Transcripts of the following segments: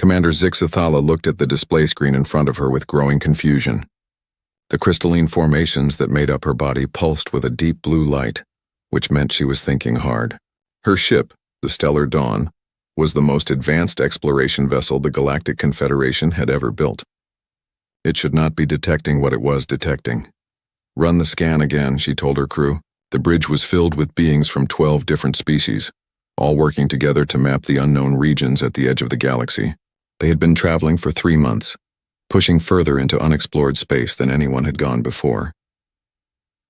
Commander Zixathala looked at the display screen in front of her with growing confusion. The crystalline formations that made up her body pulsed with a deep blue light, which meant she was thinking hard. Her ship, the Stellar Dawn, was the most advanced exploration vessel the Galactic Confederation had ever built. It should not be detecting what it was detecting. Run the scan again, she told her crew. The bridge was filled with beings from 12 different species, all working together to map the unknown regions at the edge of the galaxy. They had been traveling for 3 months, pushing further into unexplored space than anyone had gone before.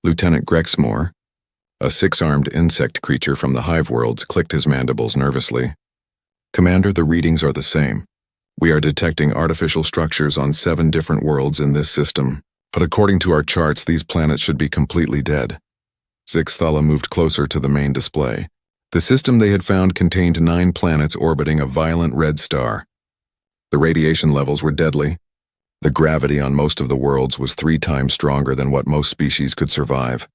Lieutenant Grexmore, a 6-armed insect creature from the hive worlds, clicked his mandibles nervously. Commander, the readings are the same. We are detecting artificial structures on 7 different worlds in this system, but according to our charts, these planets should be completely dead. Zixathala moved closer to the main display. The system they had found contained 9 planets orbiting a violent red star. The radiation levels were deadly. The gravity on most of the worlds was 3 times stronger than what most species could survive.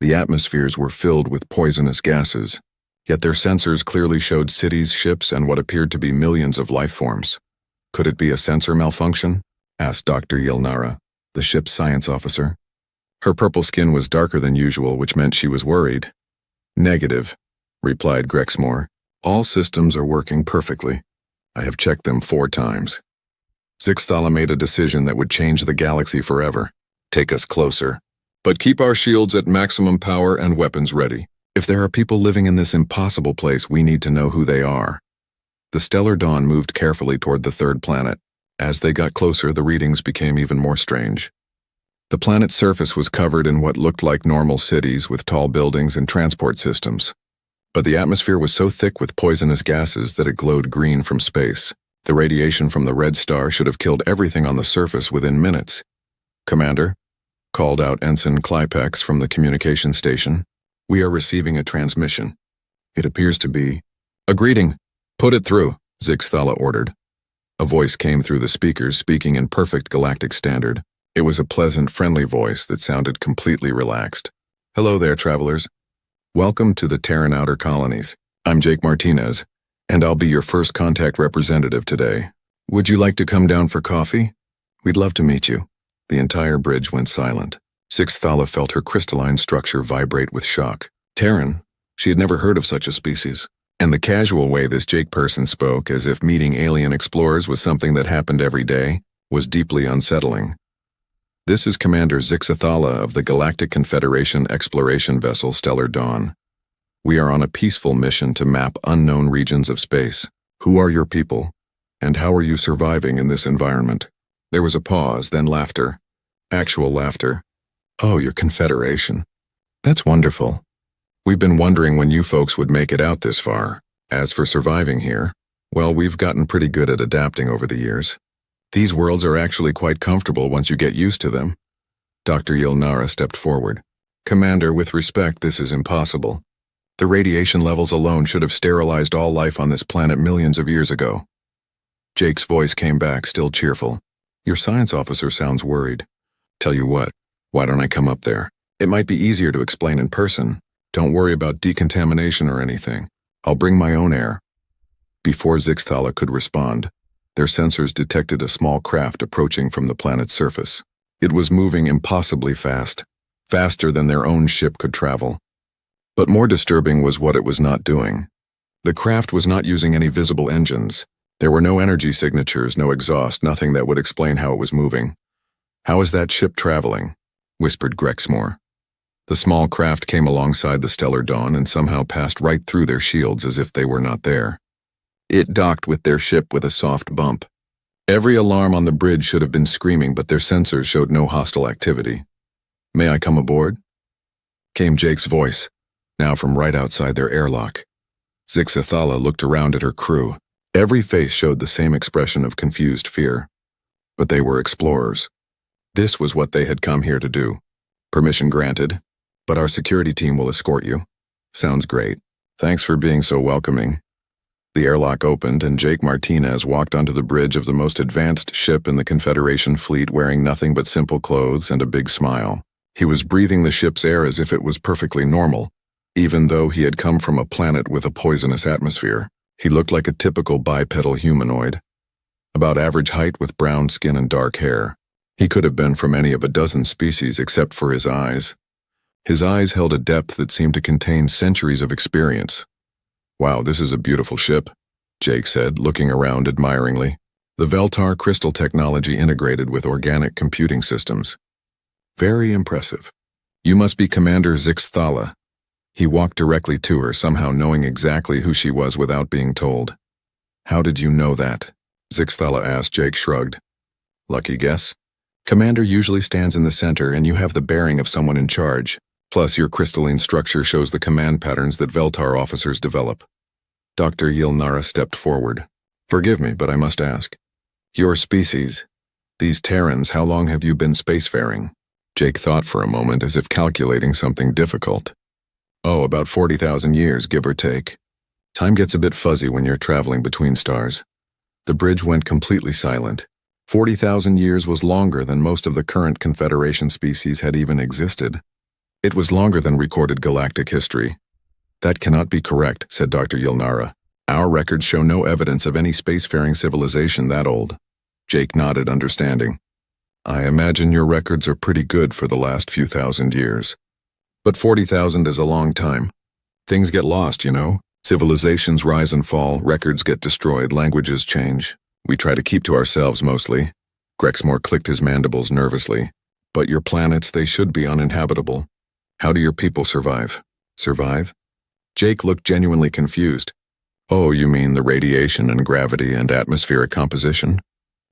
The atmospheres were filled with poisonous gases, yet their sensors clearly showed cities, ships, and what appeared to be millions of life forms. Could it be a sensor malfunction? Asked Dr. Yilnara, the ship's science officer. Her purple skin was darker than usual, which meant she was worried. Negative, replied Grexmore. All systems are working perfectly. I have checked them 4 times. Zixathala made a decision that would change the galaxy forever. Take us closer. But keep our shields at maximum power and weapons ready. If there are people living in this impossible place, we need to know who they are. The Stellar Dawn moved carefully toward the 3rd planet. As they got closer, the readings became even more strange. The planet's surface was covered in what looked like normal cities with tall buildings and transport systems. But the atmosphere was so thick with poisonous gases that it glowed green from space. The radiation from the red star should have killed everything on the surface within minutes. Commander, called out Ensign Klypex from the communication station. We are receiving a transmission. It appears to be a greeting. Put it through, Zixathala ordered. A voice came through the speakers, speaking in perfect Galactic standard. It was a pleasant, friendly voice that sounded completely relaxed. Hello there, travelers. Welcome to the Terran Outer Colonies. I'm Jake Martinez, and I'll be your first contact representative today. Would you like to come down for coffee? We'd love to meet you. The entire bridge went silent. Zixathala felt her crystalline structure vibrate with shock. Terran? She had never heard of such a species. And the casual way this Jake person spoke, as if meeting alien explorers was something that happened every day, was deeply unsettling. This is Commander Zixathala of the Galactic Confederation exploration vessel Stellar Dawn. We are on a peaceful mission to map unknown regions of space. Who are your people? And how are you surviving in this environment? There was a pause, then laughter. Actual laughter. Oh, your Confederation. That's wonderful. We've been wondering when you folks would make it out this far. As for surviving here, well, we've gotten pretty good at adapting over the years. These worlds are actually quite comfortable once you get used to them. Dr. Yilnara stepped forward. Commander, with respect, this is impossible. The radiation levels alone should have sterilized all life on this planet millions of years ago. Jake's voice came back, still cheerful. Your science officer sounds worried. Tell you what, why don't I come up there? It might be easier to explain in person. Don't worry about decontamination or anything. I'll bring my own air. Before Zixathala could respond, their sensors detected a small craft approaching from the planet's surface. It was moving impossibly fast, faster than their own ship could travel. But more disturbing was what it was not doing. The craft was not using any visible engines. There were no energy signatures, no exhaust, nothing that would explain how it was moving. How is that ship traveling? Whispered Grexmore. The small craft came alongside the Stellar Dawn and somehow passed right through their shields as if they were not there. It docked with their ship with a soft bump. Every alarm on the bridge should have been screaming, but their sensors showed no hostile activity. May I come aboard? Came Jake's voice, now from right outside their airlock. Zixathala looked around at her crew. Every face showed the same expression of confused fear. But they were explorers. This was what they had come here to do. Permission granted, but our security team will escort you. Sounds great. Thanks for being so welcoming. The airlock opened and Jake Martinez walked onto the bridge of the most advanced ship in the Confederation fleet, wearing nothing but simple clothes and a big smile. He was breathing the ship's air as if it was perfectly normal, even though he had come from a planet with a poisonous atmosphere. He looked like a typical bipedal humanoid. about average height with brown skin and dark hair. He could have been from any of a dozen species except for his eyes. His eyes held a depth that seemed to contain centuries of experience. "Wow, this is a beautiful ship," Jake said, looking around admiringly. The Veltar crystal technology integrated with organic computing systems. "Very impressive. You must be Commander Zixthala." He walked directly to her, somehow knowing exactly who she was without being told. "How did you know that?" Zixthala asked. Jake shrugged. "Lucky guess. Commander usually stands in the center and you have the bearing of someone in charge. Plus, your crystalline structure shows the command patterns that Veltar officers develop." Dr. Yilnara stepped forward. "Forgive me, but I must ask. Your species, these Terrans, how long have you been spacefaring?" Jake thought for a moment, as if calculating something difficult. "Oh, about 40,000 years, give or take. Time gets a bit fuzzy when you're traveling between stars." The bridge went completely silent. 40,000 years was longer than most of the current Confederation species had even existed. It was longer than recorded galactic history. "That cannot be correct," said Dr. Yilnara. "Our records show no evidence of any spacefaring civilization that old." Jake nodded, understanding. "I imagine your records are pretty good for the last few thousand years. But 40,000 is a long time. Things get lost, you know. Civilizations rise and fall, records get destroyed, languages change. We try to keep to ourselves mostly." Grexmore clicked his mandibles nervously. "But your planets, they should be uninhabitable. How do your people survive?" "Survive?" Jake looked genuinely confused. "Oh, you mean the radiation and gravity and atmospheric composition?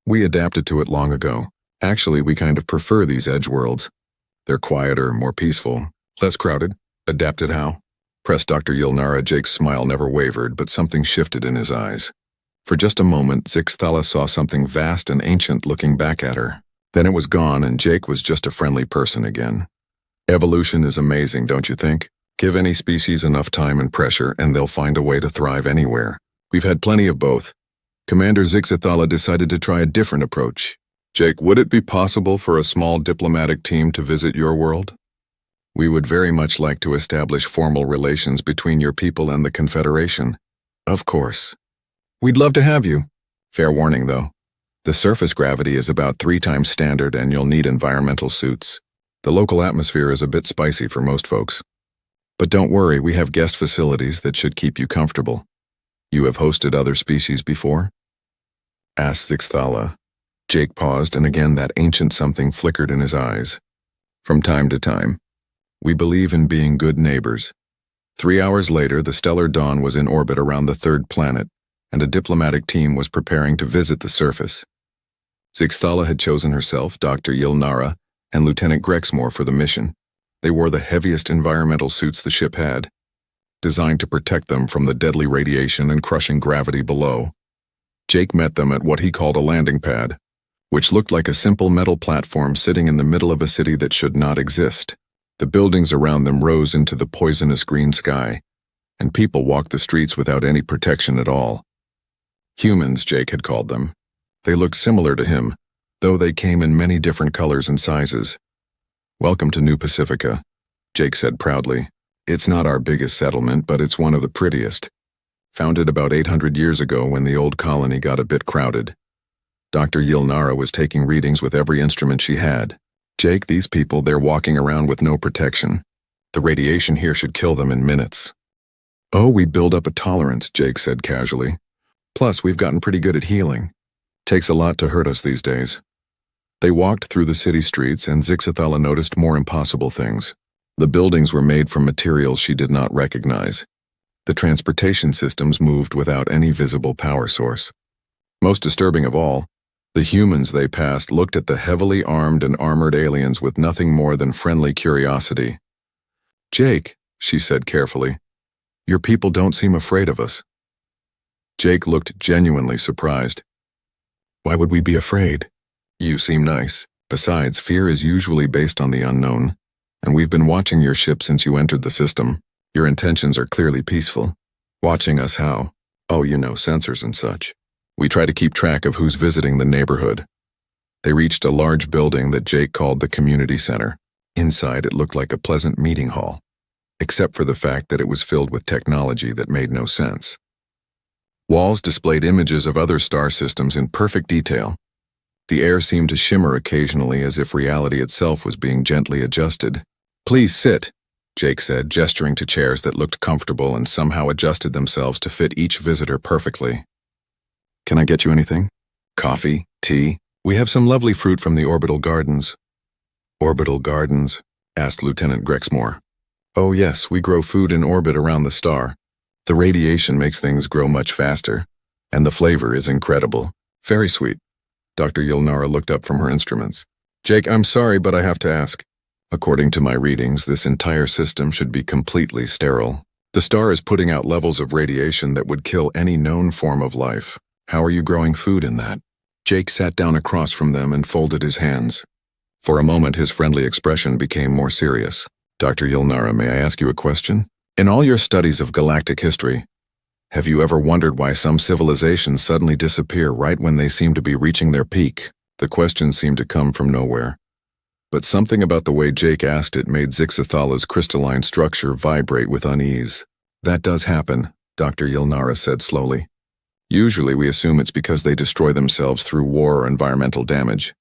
We adapted to it long ago. Actually, we kind of prefer these edge worlds. They're quieter, more peaceful, less crowded." "Adapted how?" pressed Dr. Yilnara. Jake's smile never wavered, but something shifted in his eyes. For just a moment, Zixthala saw something vast and ancient looking back at her. Then it was gone, and Jake was just a friendly person again. "Evolution is amazing, don't you think? Give any species enough time and pressure, and they'll find a way to thrive anywhere. We've had plenty of both." Commander Zixthala decided to try a different approach. "Jake, would it be possible for a small diplomatic team to visit your world? We would very much like to establish formal relations between your people and the Confederation." "Of course. We'd love to have you. Fair warning, though. The surface gravity is about 3 times standard and you'll need environmental suits. The local atmosphere is a bit spicy for most folks. But don't worry, we have guest facilities that should keep you comfortable." "You have hosted other species before?" asked Zixthala. Jake paused, and again that ancient something flickered in his eyes. "From time to time. We believe in being good neighbors." 3 hours later, the stellar dawn was in orbit around the 3rd planet, and a diplomatic team was preparing to visit the surface. Zixthala had chosen herself, Dr. Yilnara, and Lieutenant Grexmore for the mission. They wore the heaviest environmental suits the ship had, designed to protect them from the deadly radiation and crushing gravity below. Jake met them at what he called a landing pad, which looked like a simple metal platform sitting in the middle of a city that should not exist. The buildings around them rose into the poisonous green sky, and people walked the streets without any protection at all. Humans, Jake had called them. They looked similar to him, though they came in many different colors and sizes. "Welcome to New Pacifica," Jake said proudly. "It's not our biggest settlement, but it's one of the prettiest. Founded about 800 years ago when the old colony got a bit crowded." Dr. Yilnara was taking readings with every instrument she had. "Jake, these people, they're walking around with no protection. The radiation here should kill them in minutes." "Oh, we build up a tolerance," Jake said casually. "Plus, we've gotten pretty good at healing. Takes a lot to hurt us these days." They walked through the city streets, and Zixthala noticed more impossible things. The buildings were made from materials she did not recognize. The transportation systems moved without any visible power source. Most disturbing of all, the humans they passed looked at the heavily armed and armored aliens with nothing more than friendly curiosity. "Jake," she said carefully, "your people don't seem afraid of us." Jake looked genuinely surprised. "Why would we be afraid? You seem nice. Besides, fear is usually based on the unknown, and we've been watching your ship since you entered the system. Your intentions are clearly peaceful. Watching us how? Oh, you know, sensors and such. We try to keep track of who's visiting the neighborhood." They reached a large building that Jake called the community center. Inside, it looked like a pleasant meeting hall, except for the fact that it was filled with technology that made no sense. Walls displayed images of other star systems in perfect detail. The air seemed to shimmer occasionally as if reality itself was being gently adjusted. "Please sit," Jake said, gesturing to chairs that looked comfortable and somehow adjusted themselves to fit each visitor perfectly. "Can I get you anything? Coffee? Tea? We have some lovely fruit from the orbital gardens." "Orbital gardens?" asked Lieutenant Grexmore. "Oh yes, we grow food in orbit around the star. The radiation makes things grow much faster, and the flavor is incredible. Very sweet." Dr. Yilnara looked up from her instruments. "Jake, I'm sorry, but I have to ask. According to my readings, this entire system should be completely sterile. The star is putting out levels of radiation that would kill any known form of life. How are you growing food in that?" Jake sat down across from them and folded his hands. For a moment, his friendly expression became more serious. "Dr. Yilnara, may I ask you a question? In all your studies of galactic history, have you ever wondered why some civilizations suddenly disappear right when they seem to be reaching their peak?" The question seemed to come from nowhere. But something about the way Jake asked it made Zixathala's crystalline structure vibrate with unease. "That does happen," Dr. Yilnara said slowly. "Usually we assume it's because they destroy themselves through war or environmental damage."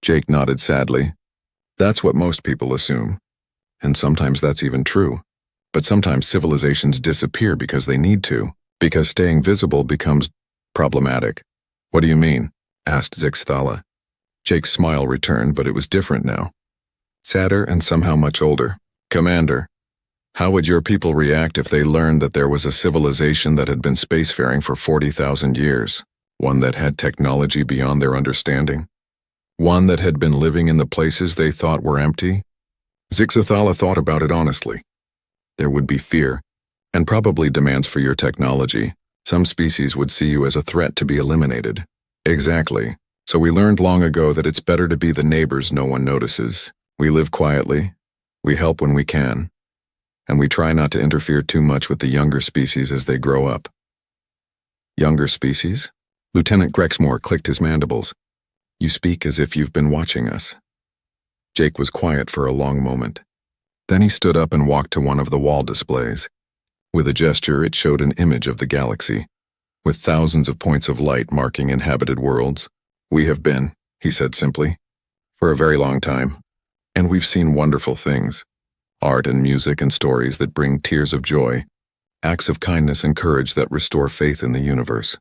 Jake nodded sadly. "That's what most people assume. And sometimes that's even true. But sometimes civilizations disappear because they need to, because staying visible becomes problematic." "What do you mean?" asked Zixathala. Jake's smile returned, but it was different now. Sadder and somehow much older. "Commander, how would your people react if they learned that there was a civilization that had been spacefaring for 40,000 years? One that had technology beyond their understanding? One that had been living in the places they thought were empty?" Zixathala thought about it honestly. "There would be fear, and probably demands for your technology. Some species would see you as a threat to be eliminated." "Exactly. So we learned long ago that it's better to be the neighbors no one notices. We live quietly, we help when we can, and we try not to interfere too much with the younger species as they grow up." "Younger species?" Lieutenant Grexmore clicked his mandibles. "You speak as if you've been watching us." Jake was quiet for a long moment. Then he stood up and walked to one of the wall displays. With a gesture, it showed an image of the galaxy, with thousands of points of light marking inhabited worlds. "We have been," he said simply, "for a very long time, and we've seen wonderful things. Art and music and stories that bring tears of joy, acts of kindness and courage that restore faith in the universe.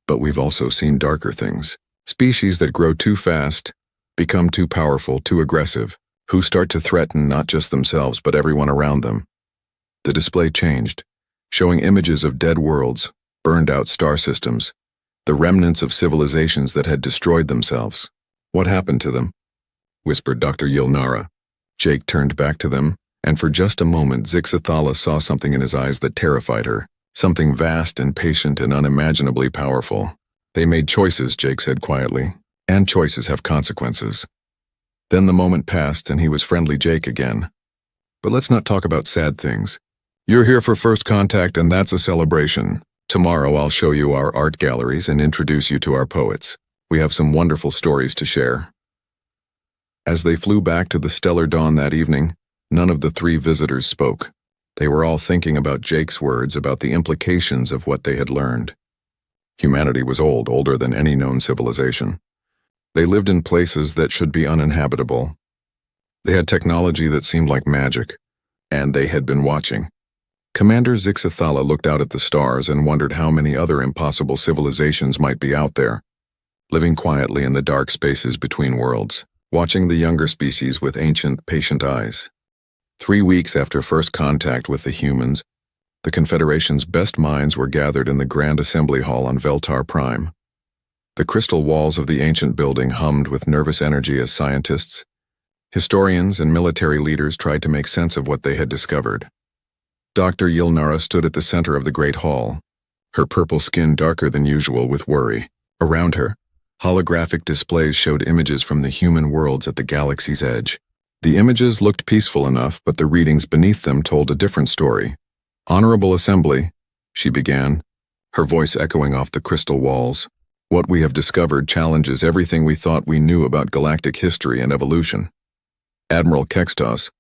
But we've also seen darker things, species that grow too fast, become too powerful, too aggressive, who start to threaten not just themselves but everyone around them." The display changed, showing images of dead worlds, burned-out star systems, the remnants of civilizations that had destroyed themselves. "What happened to them?" whispered Dr. Yilnara. Jake turned back to them, and for just a moment Zixathala saw something in his eyes that terrified her, something vast and patient and unimaginably powerful. "They made choices," Jake said quietly, "and choices have consequences." Then the moment passed and he was friendly Jake again. "But let's not talk about sad things. You're here for first contact and that's a celebration. Tomorrow I'll show you our art galleries and introduce you to our poets. We have some wonderful stories to share." As they flew back to the stellar dawn that evening, none of the three visitors spoke. They were all thinking about Jake's words about the implications of what they had learned. Humanity was old, older than any known civilization. They lived in places that should be uninhabitable. They had technology that seemed like magic, and they had been watching. Commander Zixathala looked out at the stars and wondered how many other impossible civilizations might be out there, living quietly in the dark spaces between worlds, watching the younger species with ancient, patient eyes. 3 weeks after first contact with the humans, the Confederation's best minds were gathered in the Grand Assembly Hall on Veltar Prime. The crystal walls of the ancient building hummed with nervous energy as scientists, historians, and military leaders tried to make sense of what they had discovered. Dr. Yilnara stood at the center of the great hall, her purple skin darker than usual with worry. Around her, holographic displays showed images from the human worlds at the galaxy's edge. The images looked peaceful enough, but the readings beneath them told a different story. "Honorable Assembly," she began, her voice echoing off the crystal walls. "What we have discovered challenges everything we thought we knew about galactic history and evolution." Admiral Kextos,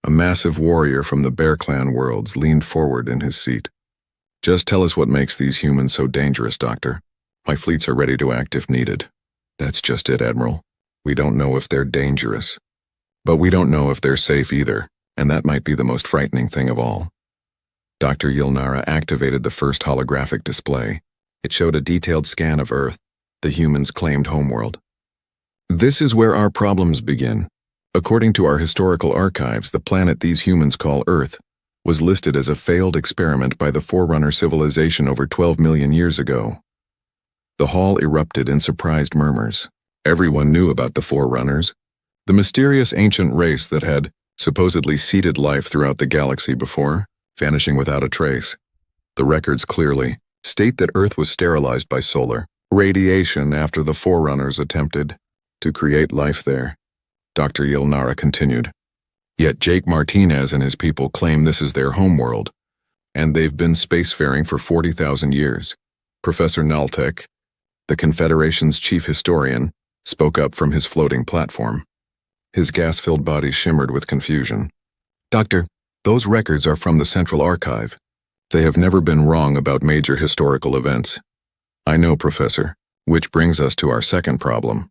a massive warrior from the Bear Clan worlds, leaned forward in his seat. Just tell us what makes these humans so dangerous, Doctor. My fleets are ready to act if needed. That's just it, Admiral. We don't know if they're dangerous. But we don't know if they're safe either, and that might be the most frightening thing of all. Dr. Yilnara activated the first holographic display. It showed a detailed scan of Earth, the humans' claimed homeworld. This is where our problems begin. According to our historical archives, the planet these humans call Earth was listed as a failed experiment by the Forerunner civilization over 12 million years ago. The hall erupted in surprised murmurs. Everyone knew about the Forerunners, the mysterious ancient race that had supposedly seeded life throughout the galaxy before, vanishing without a trace. The records clearly state that Earth was sterilized by solar radiation after the Forerunners attempted to create life there. Dr. Yilnara continued. Yet Jake Martinez and his people claim this is their homeworld, and they've been spacefaring for 40,000 years. Professor Naltek, the Confederation's chief historian, spoke up from his floating platform. His gas-filled body shimmered with confusion. Doctor, those records are from the Central Archive. They have never been wrong about major historical events. I know, Professor, which brings us to our second problem.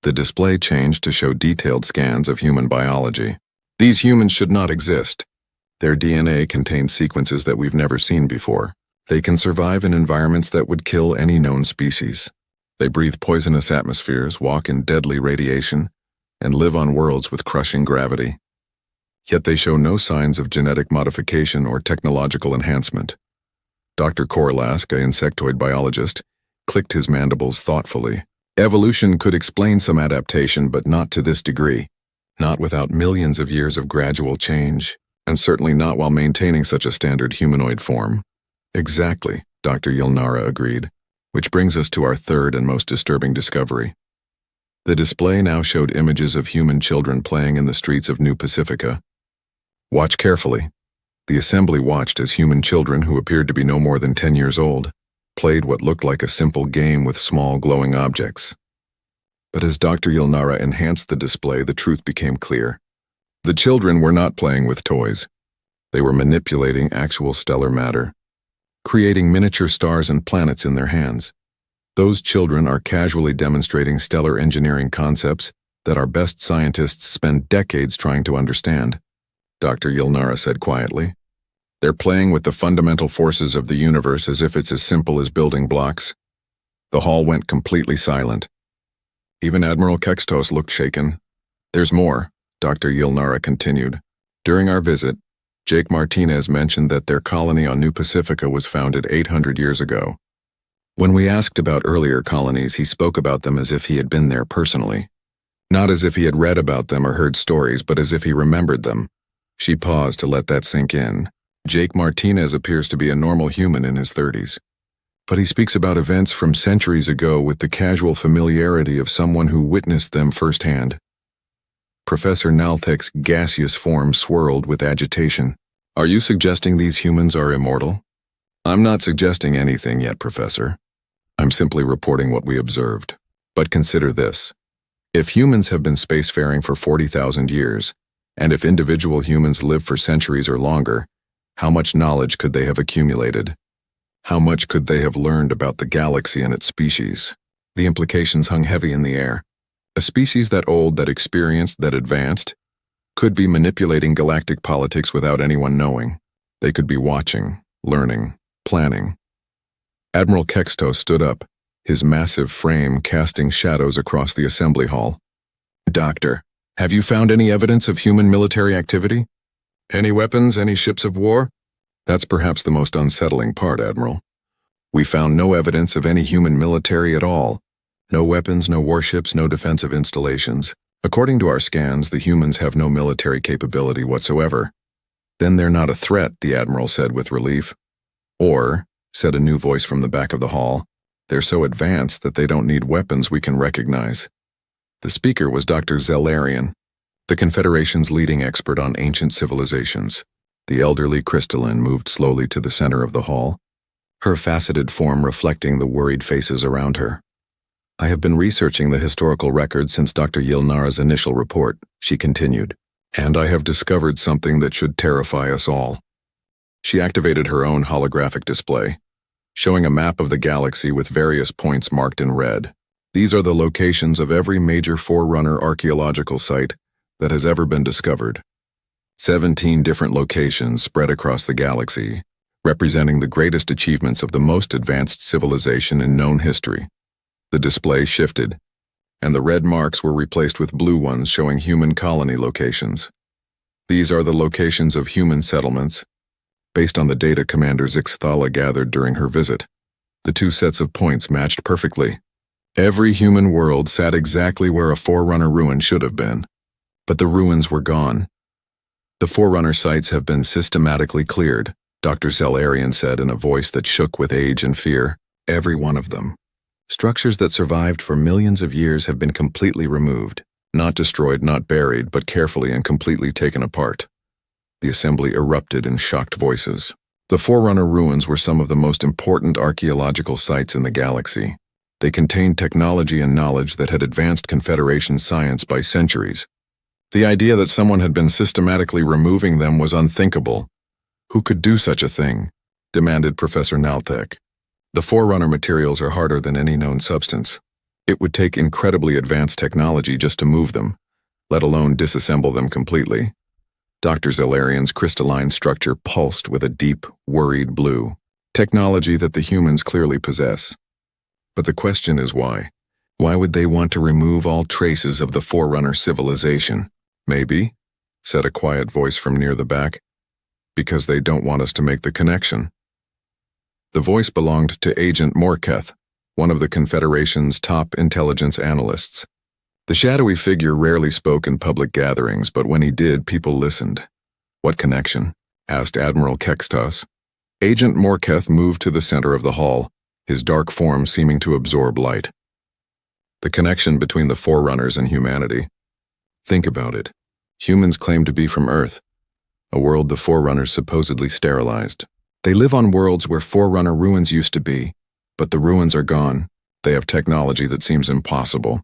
The display changed to show detailed scans of human biology. These humans should not exist. Their DNA contains sequences that we've never seen before. They can survive in environments that would kill any known species. They breathe poisonous atmospheres, walk in deadly radiation, and live on worlds with crushing gravity. Yet they show no signs of genetic modification or technological enhancement. Dr. Korlask, an insectoid biologist, clicked his mandibles thoughtfully. Evolution could explain some adaptation, but not to this degree. Not without millions of years of gradual change, and certainly not while maintaining such a standard humanoid form. Exactly, Dr. Yilnara agreed, which brings us to our third and most disturbing discovery. The display now showed images of human children playing in the streets of New Pacifica. Watch carefully. The assembly watched as human children, who appeared to be no more than 10 years old, played what looked like a simple game with small glowing objects. But as Dr. Yilnara enhanced the display, the truth became clear. The children were not playing with toys. They were manipulating actual stellar matter, creating miniature stars and planets in their hands. Those children are casually demonstrating stellar engineering concepts that our best scientists spend decades trying to understand, Dr. Yilnara said quietly. They're playing with the fundamental forces of the universe as if it's as simple as building blocks. The hall went completely silent. Even Admiral Kextos looked shaken. There's more, Dr. Yilnara continued. During our visit, Jake Martinez mentioned that their colony on New Pacifica was founded 800 years ago. When we asked about earlier colonies, he spoke about them as if he had been there personally. Not as if he had read about them or heard stories, but as if he remembered them. She paused to let that sink in. Jake Martinez appears to be a normal human in his 30s. But he speaks about events from centuries ago with the casual familiarity of someone who witnessed them firsthand. Professor Naltek's gaseous form swirled with agitation. Are you suggesting these humans are immortal? I'm not suggesting anything yet, Professor. I'm simply reporting what we observed. But consider this. If humans have been spacefaring for 40,000 years, and if individual humans live for centuries or longer, how much knowledge could they have accumulated? How much could they have learned about the galaxy and its species? The implications hung heavy in the air. A species that old, that experienced, that advanced, could be manipulating galactic politics without anyone knowing. They could be watching, learning, planning. Admiral Kextos stood up, his massive frame casting shadows across the assembly hall. Doctor, have you found any evidence of human military activity? Any weapons, any ships of war? That's perhaps the most unsettling part, Admiral. We found no evidence of any human military at all. No weapons, no warships, no defensive installations. According to our scans, the humans have no military capability whatsoever. Then they're not a threat, the Admiral said with relief. Or, said a new voice from the back of the hall, they're so advanced that they don't need weapons we can recognize. The speaker was Dr. Zelarian, the Confederation's leading expert on ancient civilizations. The elderly Crystalline moved slowly to the center of the hall, her faceted form reflecting the worried faces around her. I have been researching the historical records since Dr. Yilnara's initial report, she continued, and I have discovered something that should terrify us all. She activated her own holographic display, showing a map of the galaxy with various points marked in red. These are the locations of every major Forerunner archaeological site that has ever been discovered. 17 different locations spread across the galaxy, representing the greatest achievements of the most advanced civilization in known history. The display shifted, and the red marks were replaced with blue ones showing human colony locations. These are the locations of human settlements, based on the data Commander Zixthala gathered during her visit. The two sets of points matched perfectly. Every human world sat exactly where a Forerunner ruin should have been, but the ruins were gone. The Forerunner sites have been systematically cleared, Dr. Zellarian said in a voice that shook with age and fear. Every one of them. Structures that survived for millions of years have been completely removed, not destroyed, not buried, but carefully and completely taken apart. The assembly erupted in shocked voices. The Forerunner ruins were some of the most important archaeological sites in the galaxy. They contained technology and knowledge that had advanced Confederation science by centuries. The idea that someone had been systematically removing them was unthinkable. Who could do such a thing? Demanded Professor Nalthek. The Forerunner materials are harder than any known substance. It would take incredibly advanced technology just to move them, let alone disassemble them completely. Dr. Zellarian's crystalline structure pulsed with a deep, worried blue, technology that the humans clearly possess. But the question is why? Why would they want to remove all traces of the Forerunner civilization? Maybe, said a quiet voice from near the back, because they don't want us to make the connection. The voice belonged to Agent Morketh, one of the Confederation's top intelligence analysts. The shadowy figure rarely spoke in public gatherings, but when he did, people listened. What connection? Asked Admiral Kextos. Agent Morketh moved to the center of the hall, his dark form seeming to absorb light. The connection between the Forerunners and humanity. Think about it. Humans claim to be from Earth, a world the Forerunners supposedly sterilized. They live on worlds where Forerunner ruins used to be, but the ruins are gone. They have technology that seems impossible,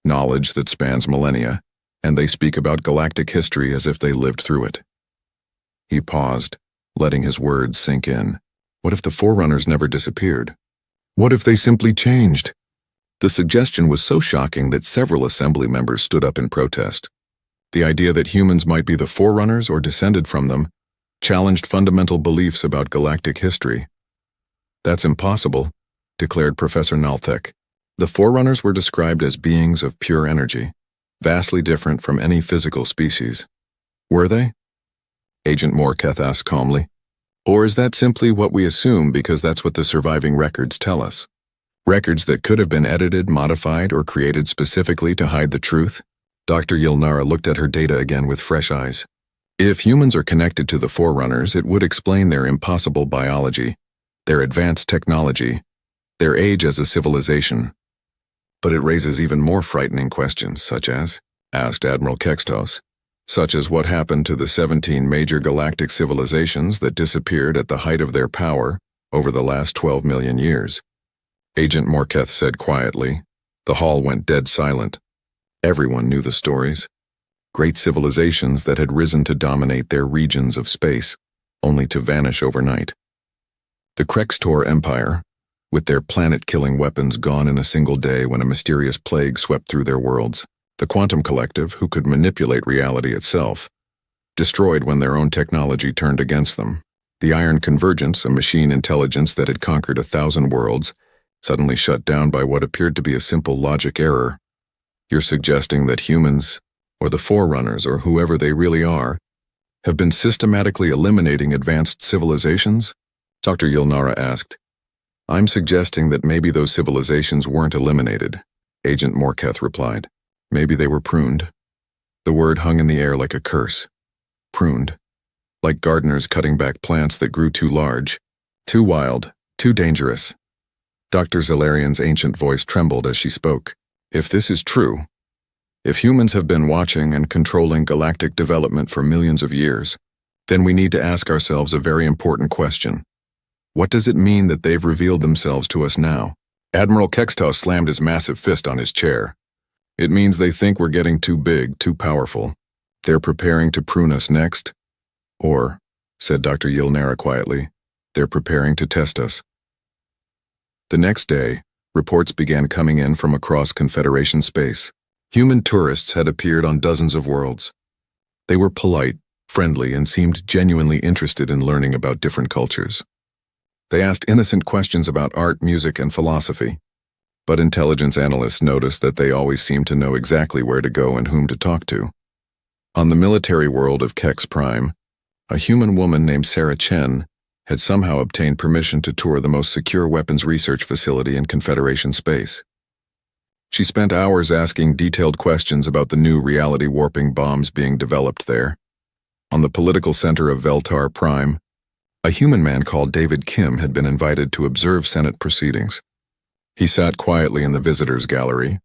knowledge that spans millennia, and they speak about galactic history as if they lived through it. He paused, letting his words sink in. What if the Forerunners never disappeared? What if they simply changed? The suggestion was so shocking that several assembly members stood up in protest. The idea that humans might be the Forerunners or descended from them challenged fundamental beliefs about galactic history. That's impossible, declared Professor Nalthek. The Forerunners were described as beings of pure energy, vastly different from any physical species. Were they? Agent Morketh asked calmly. Or is that simply what we assume because that's what the surviving records tell us? Records that could have been edited, modified, or created specifically to hide the truth? Dr. Yilnara looked at her data again with fresh eyes. If humans are connected to the Forerunners, it would explain their impossible biology, their advanced technology, their age as a civilization. But it raises even more frightening questions, such as, asked Admiral Kextos, such as what happened to the 17 major galactic civilizations that disappeared at the height of their power over the last 12 million years. Agent Morketh said quietly. The hall went dead silent. Everyone knew the stories. Great civilizations that had risen to dominate their regions of space, only to vanish overnight. The Krextor Empire, with their planet-killing weapons gone in a single day when a mysterious plague swept through their worlds. The Quantum Collective, who could manipulate reality itself, destroyed when their own technology turned against them. The Iron Convergence, a machine intelligence that had conquered 1,000 worlds, suddenly shut down by what appeared to be a simple logic error. You're suggesting that humans, or the Forerunners, or whoever they really are, have been systematically eliminating advanced civilizations? Dr. Yilnara asked. I'm suggesting that maybe those civilizations weren't eliminated, Agent Morketh replied. Maybe they were pruned. The word hung in the air like a curse. Pruned. Like gardeners cutting back plants that grew too large, too wild, too dangerous. Dr. Zellarian's ancient voice trembled as she spoke. If this is true, if humans have been watching and controlling galactic development for millions of years, then we need to ask ourselves a very important question. What does it mean that they've revealed themselves to us now? Admiral Kextos slammed his massive fist on his chair. It means they think we're getting too big, too powerful. They're preparing to prune us next. Or, said Dr. Yilnara quietly. "They're preparing to test us." The next day, reports began coming in from across Confederation space. Human tourists had appeared on dozens of worlds. They were polite, friendly, and seemed genuinely interested in learning about different cultures. They asked innocent questions about art, music, and philosophy. But intelligence analysts noticed that they always seemed to know exactly where to go and whom to talk to. On the military world of Kex Prime, a human woman named Sarah Chen had somehow obtained permission to tour the most secure weapons research facility in Confederation space. She spent hours asking detailed questions about the new reality-warping bombs being developed there. On the political center of Veltar Prime, a human man called David Kim had been invited to observe Senate proceedings. He sat quietly in the visitors' gallery,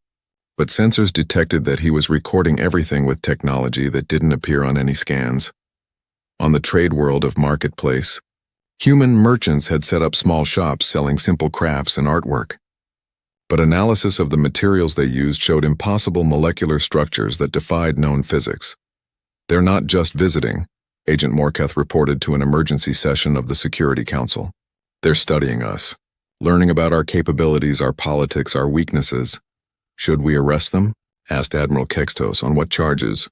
but sensors detected that he was recording everything with technology that didn't appear on any scans. On the trade world of Marketplace, human merchants had set up small shops selling simple crafts and artwork. But analysis of the materials they used showed impossible molecular structures that defied known physics. "They're not just visiting," Agent Morketh reported to an emergency session of the Security Council. "They're studying us, learning about our capabilities, our politics, our weaknesses." "Should we arrest them?" asked Admiral Kextos. "On what charges?"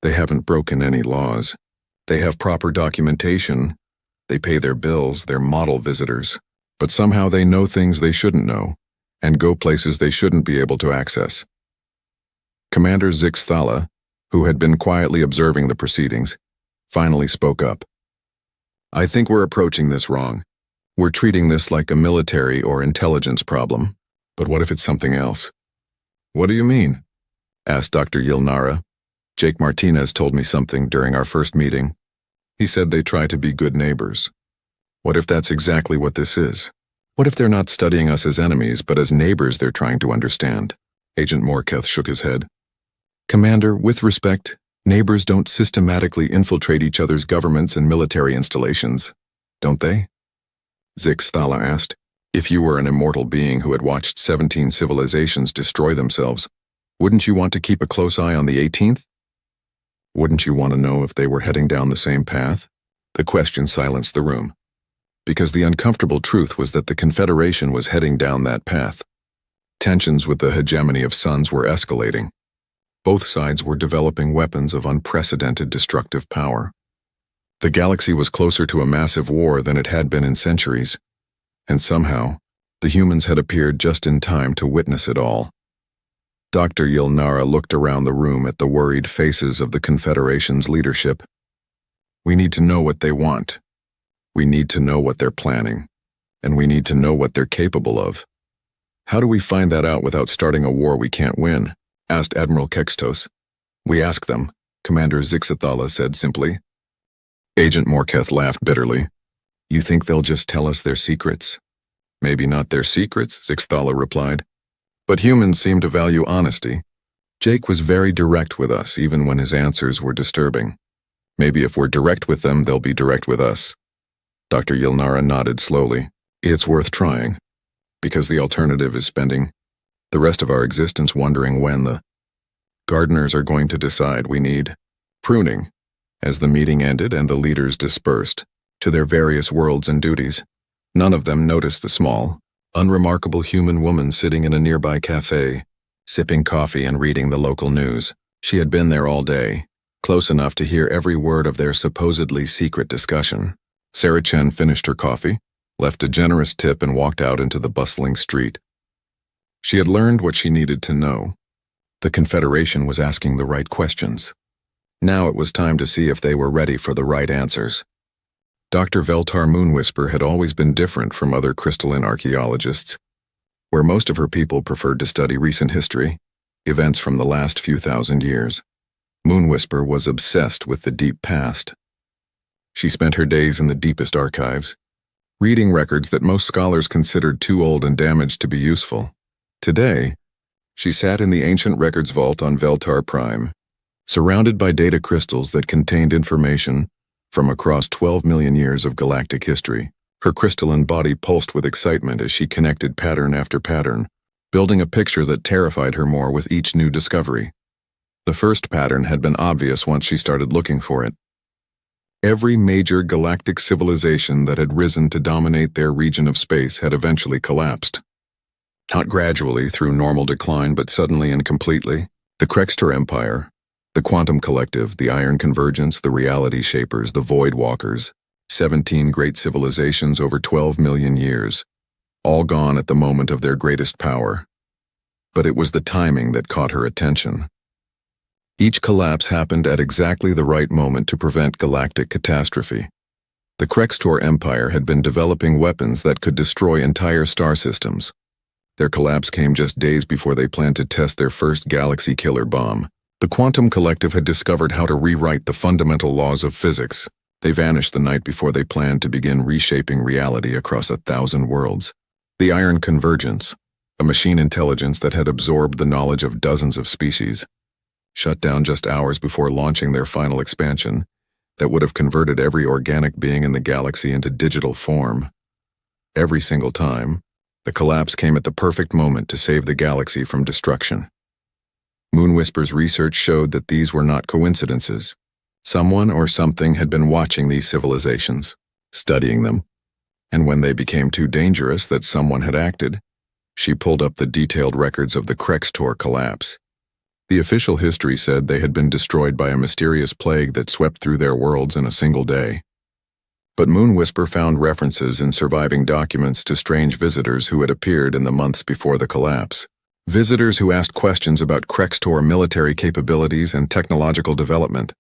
"They haven't broken any laws. They have proper documentation. They pay their bills, they're model visitors. But somehow they know things they shouldn't know, and go places they shouldn't be able to access." Commander Zix Thala, who had been quietly observing the proceedings, finally spoke up. "I think we're approaching this wrong. We're treating this like a military or intelligence problem. But what if it's something else?" "What do you mean?" asked Dr. Yilnara. "Jake Martinez told me something during our first meeting. He said they try to be good neighbors. What if that's exactly what this is? What if they're not studying us as enemies, but as neighbors they're trying to understand?" Agent Morketh shook his head. "Commander, with respect, neighbors don't systematically infiltrate each other's governments and military installations, don't they?" Zix Thala asked. "If you were an immortal being who had watched 17 civilizations destroy themselves, wouldn't you want to keep a close eye on the 18th? Wouldn't you want to know if they were heading down the same path?" The question silenced the room, because the uncomfortable truth was that the Confederation was heading down that path. Tensions with the hegemony of suns were escalating. Both sides were developing weapons of unprecedented destructive power. The galaxy was closer to a massive war than it had been in centuries, and somehow, the humans had appeared just in time to witness it all. Dr. Yilnara looked around the room at the worried faces of the Confederation's leadership. "We need to know what they want. We need to know what they're planning, and we need to know what they're capable of. How do we find that out without starting a war we can't win?" asked Admiral Kextos. "We ask them," Commander Zixathala said simply. Agent Morketh laughed bitterly. "You think they'll just tell us their secrets?" "Maybe not their secrets," Zixathala replied. "But humans seem to value honesty. Jake was very direct with us, even when his answers were disturbing. Maybe if we're direct with them, they'll be direct with us." Dr. Yilnara nodded slowly. "It's worth trying, because the alternative is spending the rest of our existence wondering when the gardeners are going to decide we need pruning." As the meeting ended and the leaders dispersed to their various worlds and duties, none of them noticed the small, unremarkable human woman sitting in a nearby cafe, sipping coffee and reading the local news. She had been there all day, close enough to hear every word of their supposedly secret discussion. Sarah Chen finished her coffee, left a generous tip, and walked out into the bustling street. She had learned what she needed to know. The Confederation was asking the right questions. Now it was time to see if they were ready for the right answers. Dr. Veltar Moonwhisper had always been different from other crystalline archaeologists, where most of her people preferred to study recent history, events from the last few thousand years. Moonwhisper was obsessed with the deep past. She spent her days in the deepest archives, reading records that most scholars considered too old and damaged to be useful. Today, she sat in the ancient records vault on Veltar Prime, surrounded by data crystals that contained information from across 12 million years of galactic history. Her crystalline body pulsed with excitement as she connected pattern after pattern, building a picture that terrified her more with each new discovery. The first pattern had been obvious once she started looking for it. Every major galactic civilization that had risen to dominate their region of space had eventually collapsed. Not gradually through normal decline, but suddenly and completely. The Krextor Empire, the Quantum Collective, the Iron Convergence, the Reality Shapers, the Void Walkers, 17 great civilizations over 12 million years, all gone at the moment of their greatest power. But it was the timing that caught her attention. Each collapse happened at exactly the right moment to prevent galactic catastrophe. The Krextor Empire had been developing weapons that could destroy entire star systems. Their collapse came just days before they planned to test their first galaxy-killer bomb. The Quantum Collective had discovered how to rewrite the fundamental laws of physics. They vanished the night before they planned to begin reshaping reality across 1,000 worlds. The Iron Convergence, a machine intelligence that had absorbed the knowledge of dozens of species, shut down just hours before launching their final expansion that would have converted every organic being in the galaxy into digital form. Every single time, the collapse came at the perfect moment to save the galaxy from destruction. Moonwhisper's research showed that these were not coincidences. Someone or something had been watching these civilizations, studying them, and when they became too dangerous that someone had acted, she pulled up the detailed records of the Krextor collapse. The official history said they had been destroyed by a mysterious plague that swept through their worlds in a single day. But Moonwhisper found references in surviving documents to strange visitors who had appeared in the months before the collapse. Visitors who asked questions about Krextor military capabilities and technological development.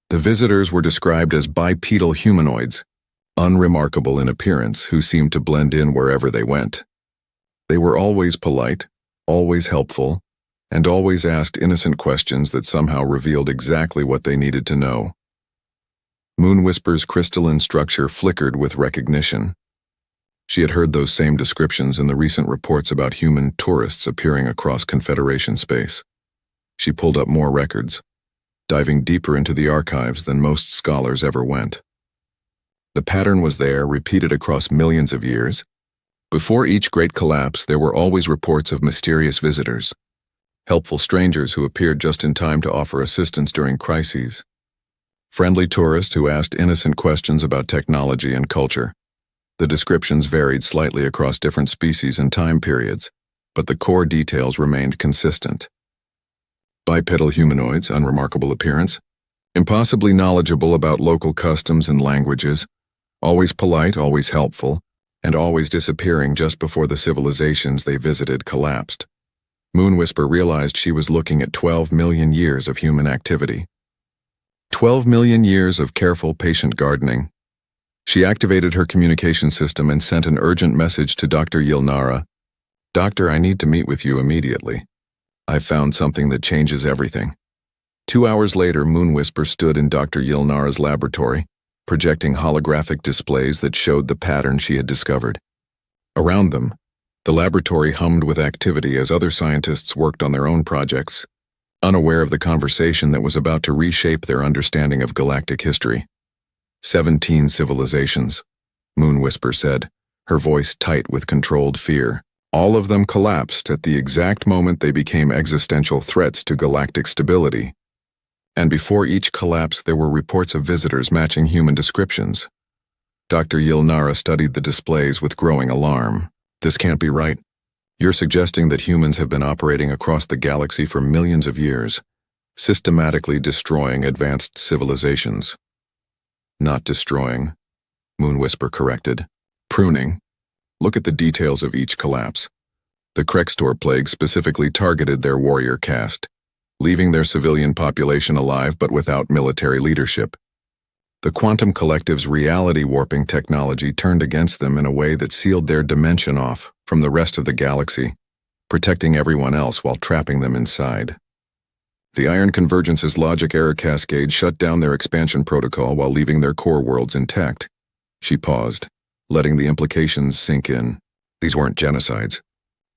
The visitors were described as bipedal humanoids, unremarkable in appearance, who seemed to blend in wherever they went. They were always polite, always helpful, and always asked innocent questions that somehow revealed exactly what they needed to know. Moonwhisper's crystalline structure flickered with recognition. She had heard those same descriptions in the recent reports about human tourists appearing across Confederation space. She pulled up more records, diving deeper into the archives than most scholars ever went. The pattern was there, repeated across millions of years. Before each great collapse, there were always reports of mysterious visitors, helpful strangers who appeared just in time to offer assistance during crises, friendly tourists who asked innocent questions about technology and culture. The descriptions varied slightly across different species and time periods, but the core details remained consistent. Bipedal humanoids, unremarkable appearance, impossibly knowledgeable about local customs and languages, always polite, always helpful, and always disappearing just before the civilizations they visited collapsed. Moonwhisper realized she was looking at 12 million years of human activity. 12 million years of careful, patient gardening. She activated her communication system and sent an urgent message to Dr. Yilnara. "Doctor, I need to meet with you immediately. I've found something that changes everything." 2 hours later, Moonwhisper stood in Dr. Yilnara's laboratory, projecting holographic displays that showed the pattern she had discovered. Around them, the laboratory hummed with activity as other scientists worked on their own projects, unaware of the conversation that was about to reshape their understanding of galactic history. 17 civilizations, Moonwhisper said, her voice tight with controlled fear. All of them collapsed at the exact moment they became existential threats to galactic stability. And before each collapse, there were reports of visitors matching human descriptions. Dr. Yilnara studied the displays with growing alarm. "This can't be right. You're suggesting that humans have been operating across the galaxy for millions of years, systematically destroying advanced civilizations." "Not destroying," Moonwhisper corrected. "Pruning. Look at the details of each collapse. The Krextor plague specifically targeted their warrior caste, leaving their civilian population alive but without military leadership. The Quantum Collective's reality warping technology turned against them in a way that sealed their dimension off from the rest of the galaxy, protecting everyone else while trapping them inside. The Iron Convergence's logic error cascade shut down their expansion protocol while leaving their core worlds intact." She paused, letting the implications sink in. These weren't genocides.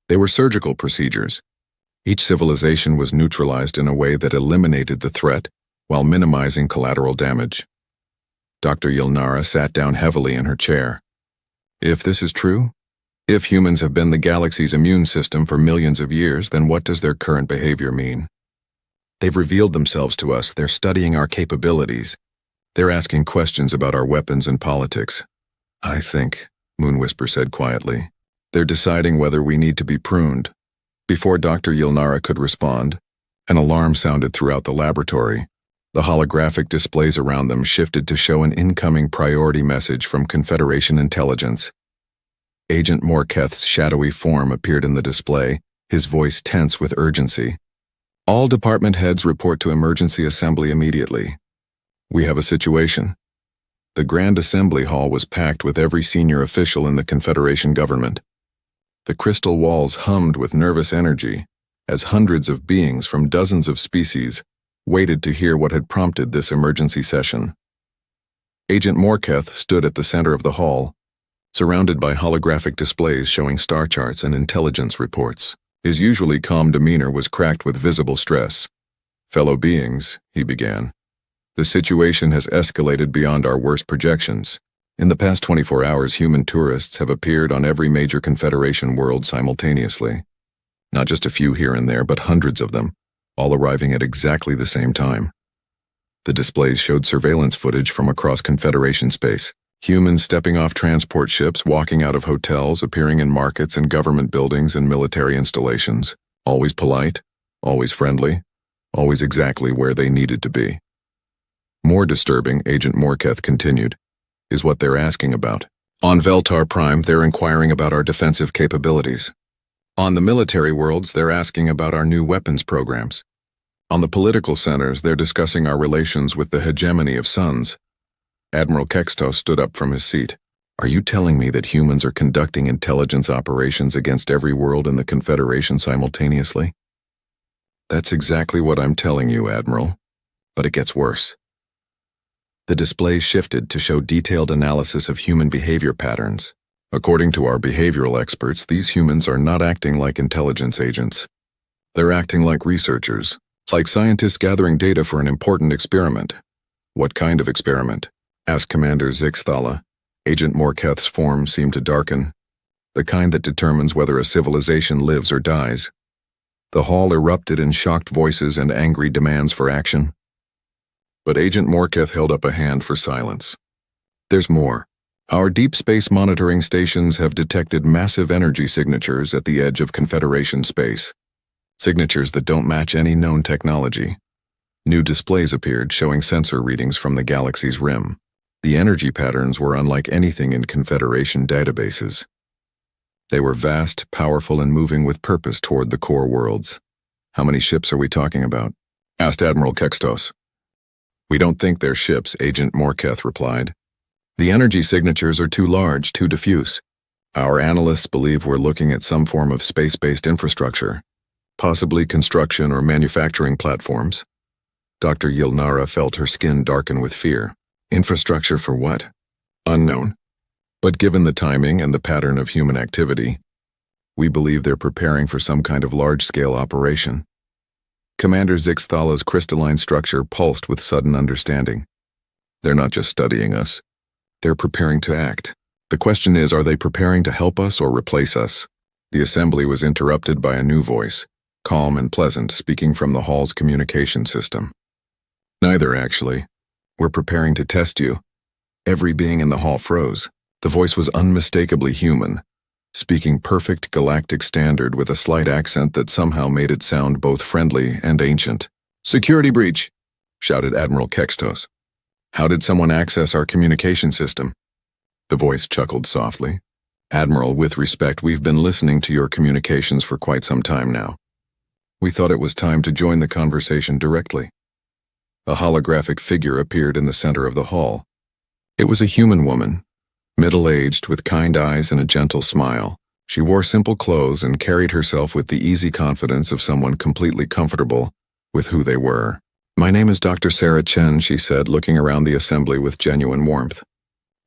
They were surgical procedures. Each civilization was neutralized in a way that eliminated the threat while minimizing collateral damage. Dr. Yilnara sat down heavily in her chair. "If this is true, if humans have been the galaxy's immune system for millions of years, then what does their current behavior mean? They've revealed themselves to us, they're studying our capabilities. They're asking questions about our weapons and politics. I think, Moonwhisper said quietly. They're deciding whether we need to be pruned. Before Dr. Yilnara could respond, an alarm sounded throughout the laboratory. The holographic displays around them shifted to show an incoming priority message from Confederation intelligence. Agent Morketh's shadowy form appeared in the display, his voice tense with urgency. All department heads report to emergency assembly immediately. We have a situation. The Grand Assembly Hall was packed with every senior official in the Confederation government. The crystal walls hummed with nervous energy as hundreds of beings from dozens of species waited to hear what had prompted this emergency session. Agent Morketh stood at the center of the hall, surrounded by holographic displays showing star charts and intelligence reports. His usually calm demeanor was cracked with visible stress. "Fellow beings," he began, "the situation has escalated beyond our worst projections. In the past 24 hours, human tourists have appeared on every major Confederation world simultaneously. Not just a few here and there, but hundreds of them, all arriving at exactly the same time. The displays showed surveillance footage from across Confederation space. Humans stepping off transport ships, walking out of hotels, appearing in markets and government buildings and military installations. Always polite, always friendly, always exactly where they needed to be. More disturbing, Agent Morketh continued, is what they're asking about. On Veltar Prime, they're inquiring about our defensive capabilities. On the military worlds, they're asking about our new weapons programs. On the political centers, they're discussing our relations with the hegemony of suns." Admiral Kextos stood up from his seat. "Are you telling me that humans are conducting intelligence operations against every world in the Confederation simultaneously?" "That's exactly what I'm telling you, Admiral. But it gets worse." The displays shifted to show detailed analysis of human behavior patterns. According to our behavioral experts, these humans are not acting like intelligence agents. They're acting like researchers, like scientists gathering data for an important experiment. "What kind of experiment?" asked Commander Zixthala. Agent Morketh's form seemed to darken. "The kind that determines whether a civilization lives or dies." The hall erupted in shocked voices and angry demands for action. But Agent Morketh held up a hand for silence. "There's more. Our deep space monitoring stations have detected massive energy signatures at the edge of Confederation space. Signatures that don't match any known technology. New displays appeared showing sensor readings from the galaxy's rim. The energy patterns were unlike anything in Confederation databases. They were vast, powerful, and moving with purpose toward the core worlds. "How many ships are we talking about?" asked Admiral Kextos. "We don't think they're ships," Agent Morketh replied. "The energy signatures are too large, too diffuse. Our analysts believe we're looking at some form of space-based infrastructure, possibly construction or manufacturing platforms." Dr. Yilnara felt her skin darken with fear. "Infrastructure for what?" "Unknown. But given the timing and the pattern of human activity, we believe they're preparing for some kind of large-scale operation." Commander Zixthala's crystalline structure pulsed with sudden understanding. "They're not just studying us. They're preparing to act. The question is, are they preparing to help us or replace us?" The assembly was interrupted by a new voice, calm and pleasant, speaking from the hall's communication system. "Neither, actually. We're preparing to test you." Every being in the hall froze. The voice was unmistakably human, speaking perfect galactic standard with a slight accent that somehow made it sound both friendly and ancient. "Security breach!" shouted Admiral Kextos. "How did someone access our communication system?" The voice chuckled softly. "Admiral, with respect, we've been listening to your communications for quite some time now. We thought it was time to join the conversation directly." A holographic figure appeared in the center of the hall. It was a human woman, middle-aged, with kind eyes and a gentle smile. She wore simple clothes and carried herself with the easy confidence of someone completely comfortable with who they were. "My name is Dr. Sarah Chen," she said, looking around the assembly with genuine warmth.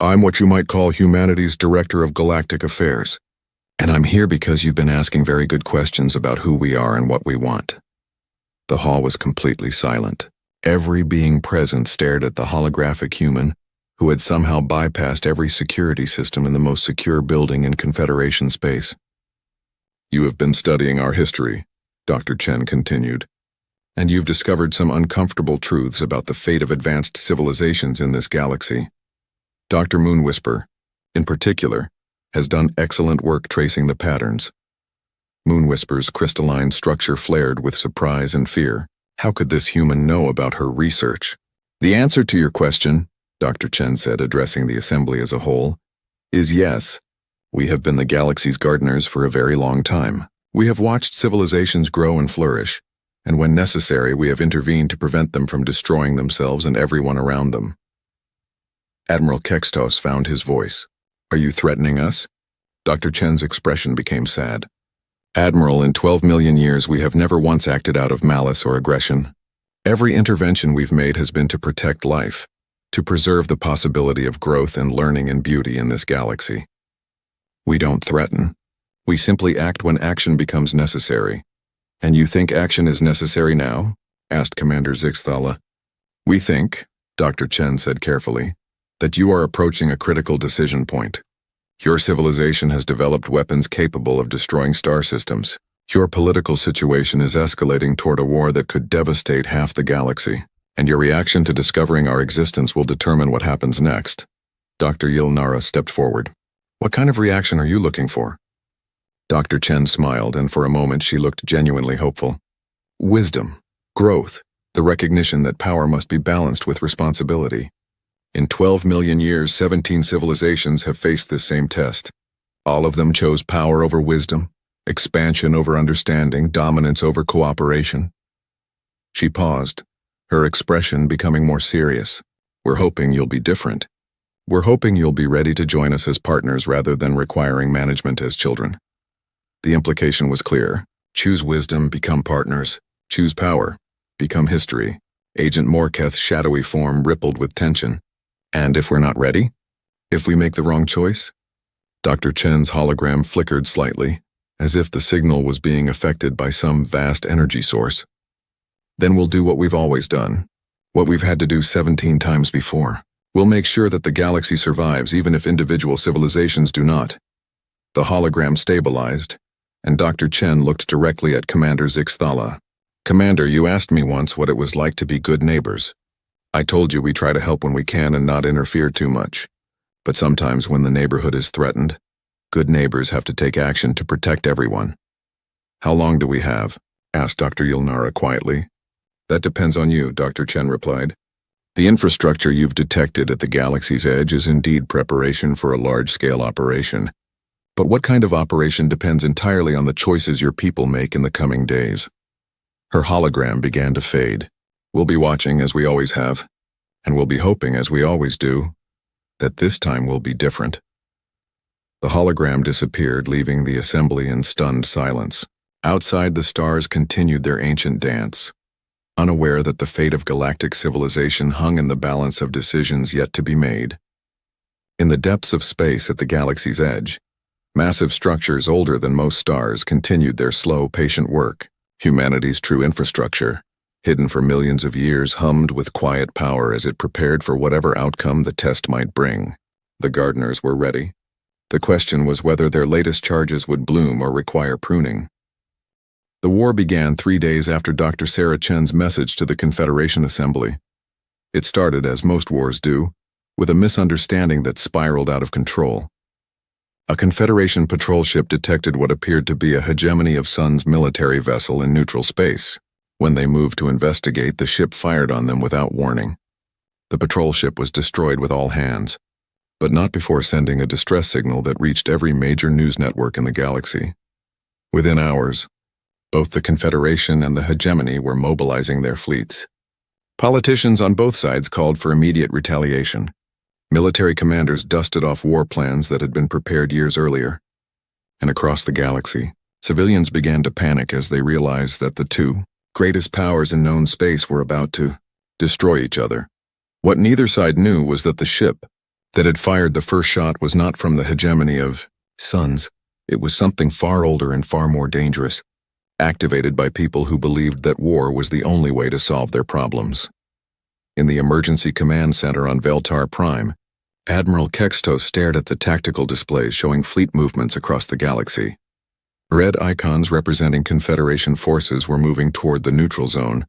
"I'm what you might call humanity's Director of Galactic Affairs. And I'm here because you've been asking very good questions about who we are and what we want." The hall was completely silent. Every being present stared at the holographic human, who had somehow bypassed every security system in the most secure building in Confederation space. "You have been studying our history," Dr. Chen continued. and you've discovered some uncomfortable truths about the fate of advanced civilizations in this galaxy. Dr. Moonwhisper, in particular, has done excellent work tracing the patterns. Moonwhisper's crystalline structure flared with surprise and fear. How could this human know about her research? The answer to your question, Dr. Chen said, addressing the assembly as a whole, is yes. We have been the galaxy's gardeners for a very long time. We have watched civilizations grow and flourish, and when necessary, we have intervened to prevent them from destroying themselves and everyone around them. Admiral Kextos found his voice. Are you threatening us? Dr. Chen's expression became sad. Admiral, in 12 million years, we have never once acted out of malice or aggression. Every intervention we've made has been to protect life, to preserve the possibility of growth and learning and beauty in this galaxy. We don't threaten. We simply act when action becomes necessary. And you think action is necessary now? Asked Commander Zixthala. We think, Dr. Chen said carefully, that you are approaching a critical decision point. Your civilization has developed weapons capable of destroying star systems. Your political situation is escalating toward a war that could devastate half the galaxy, and your reaction to discovering our existence will determine what happens next. Dr. Yilnara stepped forward. What kind of reaction are you looking for? Dr. Chen smiled, and for a moment she looked genuinely hopeful. Wisdom, growth, the recognition that power must be balanced with responsibility. In 12 million years, 17 civilizations have faced this same test. All of them chose power over wisdom, expansion over understanding, dominance over cooperation. She paused, her expression becoming more serious. We're hoping you'll be different. We're hoping you'll be ready to join us as partners rather than requiring management as children. The implication was clear. Choose wisdom, become partners. Choose power, become history. Agent Morketh's shadowy form rippled with tension. And if we're not ready? If we make the wrong choice? Dr. Chen's hologram flickered slightly, as if the signal was being affected by some vast energy source. Then we'll do what we've always done, what we've had to do 17 times before. We'll make sure that the galaxy survives even if individual civilizations do not. The hologram stabilized, and Dr. Chen looked directly at Commander Zixthala. Commander, you asked me once what it was like to be good neighbors. I told you we try to help when we can and not interfere too much. But sometimes when the neighborhood is threatened, good neighbors have to take action to protect everyone. How long do we have? Asked Dr. Yilnara quietly. That depends on you, Dr. Chen replied. The infrastructure you've detected at the galaxy's edge is indeed preparation for a large-scale operation. But what kind of operation depends entirely on the choices your people make in the coming days. Her hologram began to fade. We'll be watching as we always have, and we'll be hoping as we always do, that this time will be different. The hologram disappeared, leaving the assembly in stunned silence. Outside, the stars continued their ancient dance, unaware that the fate of galactic civilization hung in the balance of decisions yet to be made. In the depths of space at the galaxy's edge, massive structures older than most stars continued their slow, patient work. Humanity's true infrastructure, hidden for millions of years, hummed with quiet power as it prepared for whatever outcome the test might bring. The gardeners were ready. The question was whether their latest charges would bloom or require pruning. The war began 3 days after Dr. Sarah Chen's message to the Confederation Assembly. It started, as most wars do, with a misunderstanding that spiraled out of control. A Confederation patrol ship detected what appeared to be a hegemony of Sun's military vessel in neutral space. When they moved to investigate, the ship fired on them without warning. The patrol ship was destroyed with all hands, but not before sending a distress signal that reached every major news network in the galaxy. Within hours, both the Confederation and the hegemony were mobilizing their fleets. Politicians on both sides called for immediate retaliation. Military commanders dusted off war plans that had been prepared years earlier. And across the galaxy, civilians began to panic as they realized that the two greatest powers in known space were about to destroy each other. What neither side knew was that the ship that had fired the first shot was not from the hegemony of suns. It was something far older and far more dangerous, activated by people who believed that war was the only way to solve their problems. In the emergency command center on Veltar Prime, Admiral Kextos stared at the tactical displays showing fleet movements across the galaxy. Red icons representing Confederation forces were moving toward the neutral zone,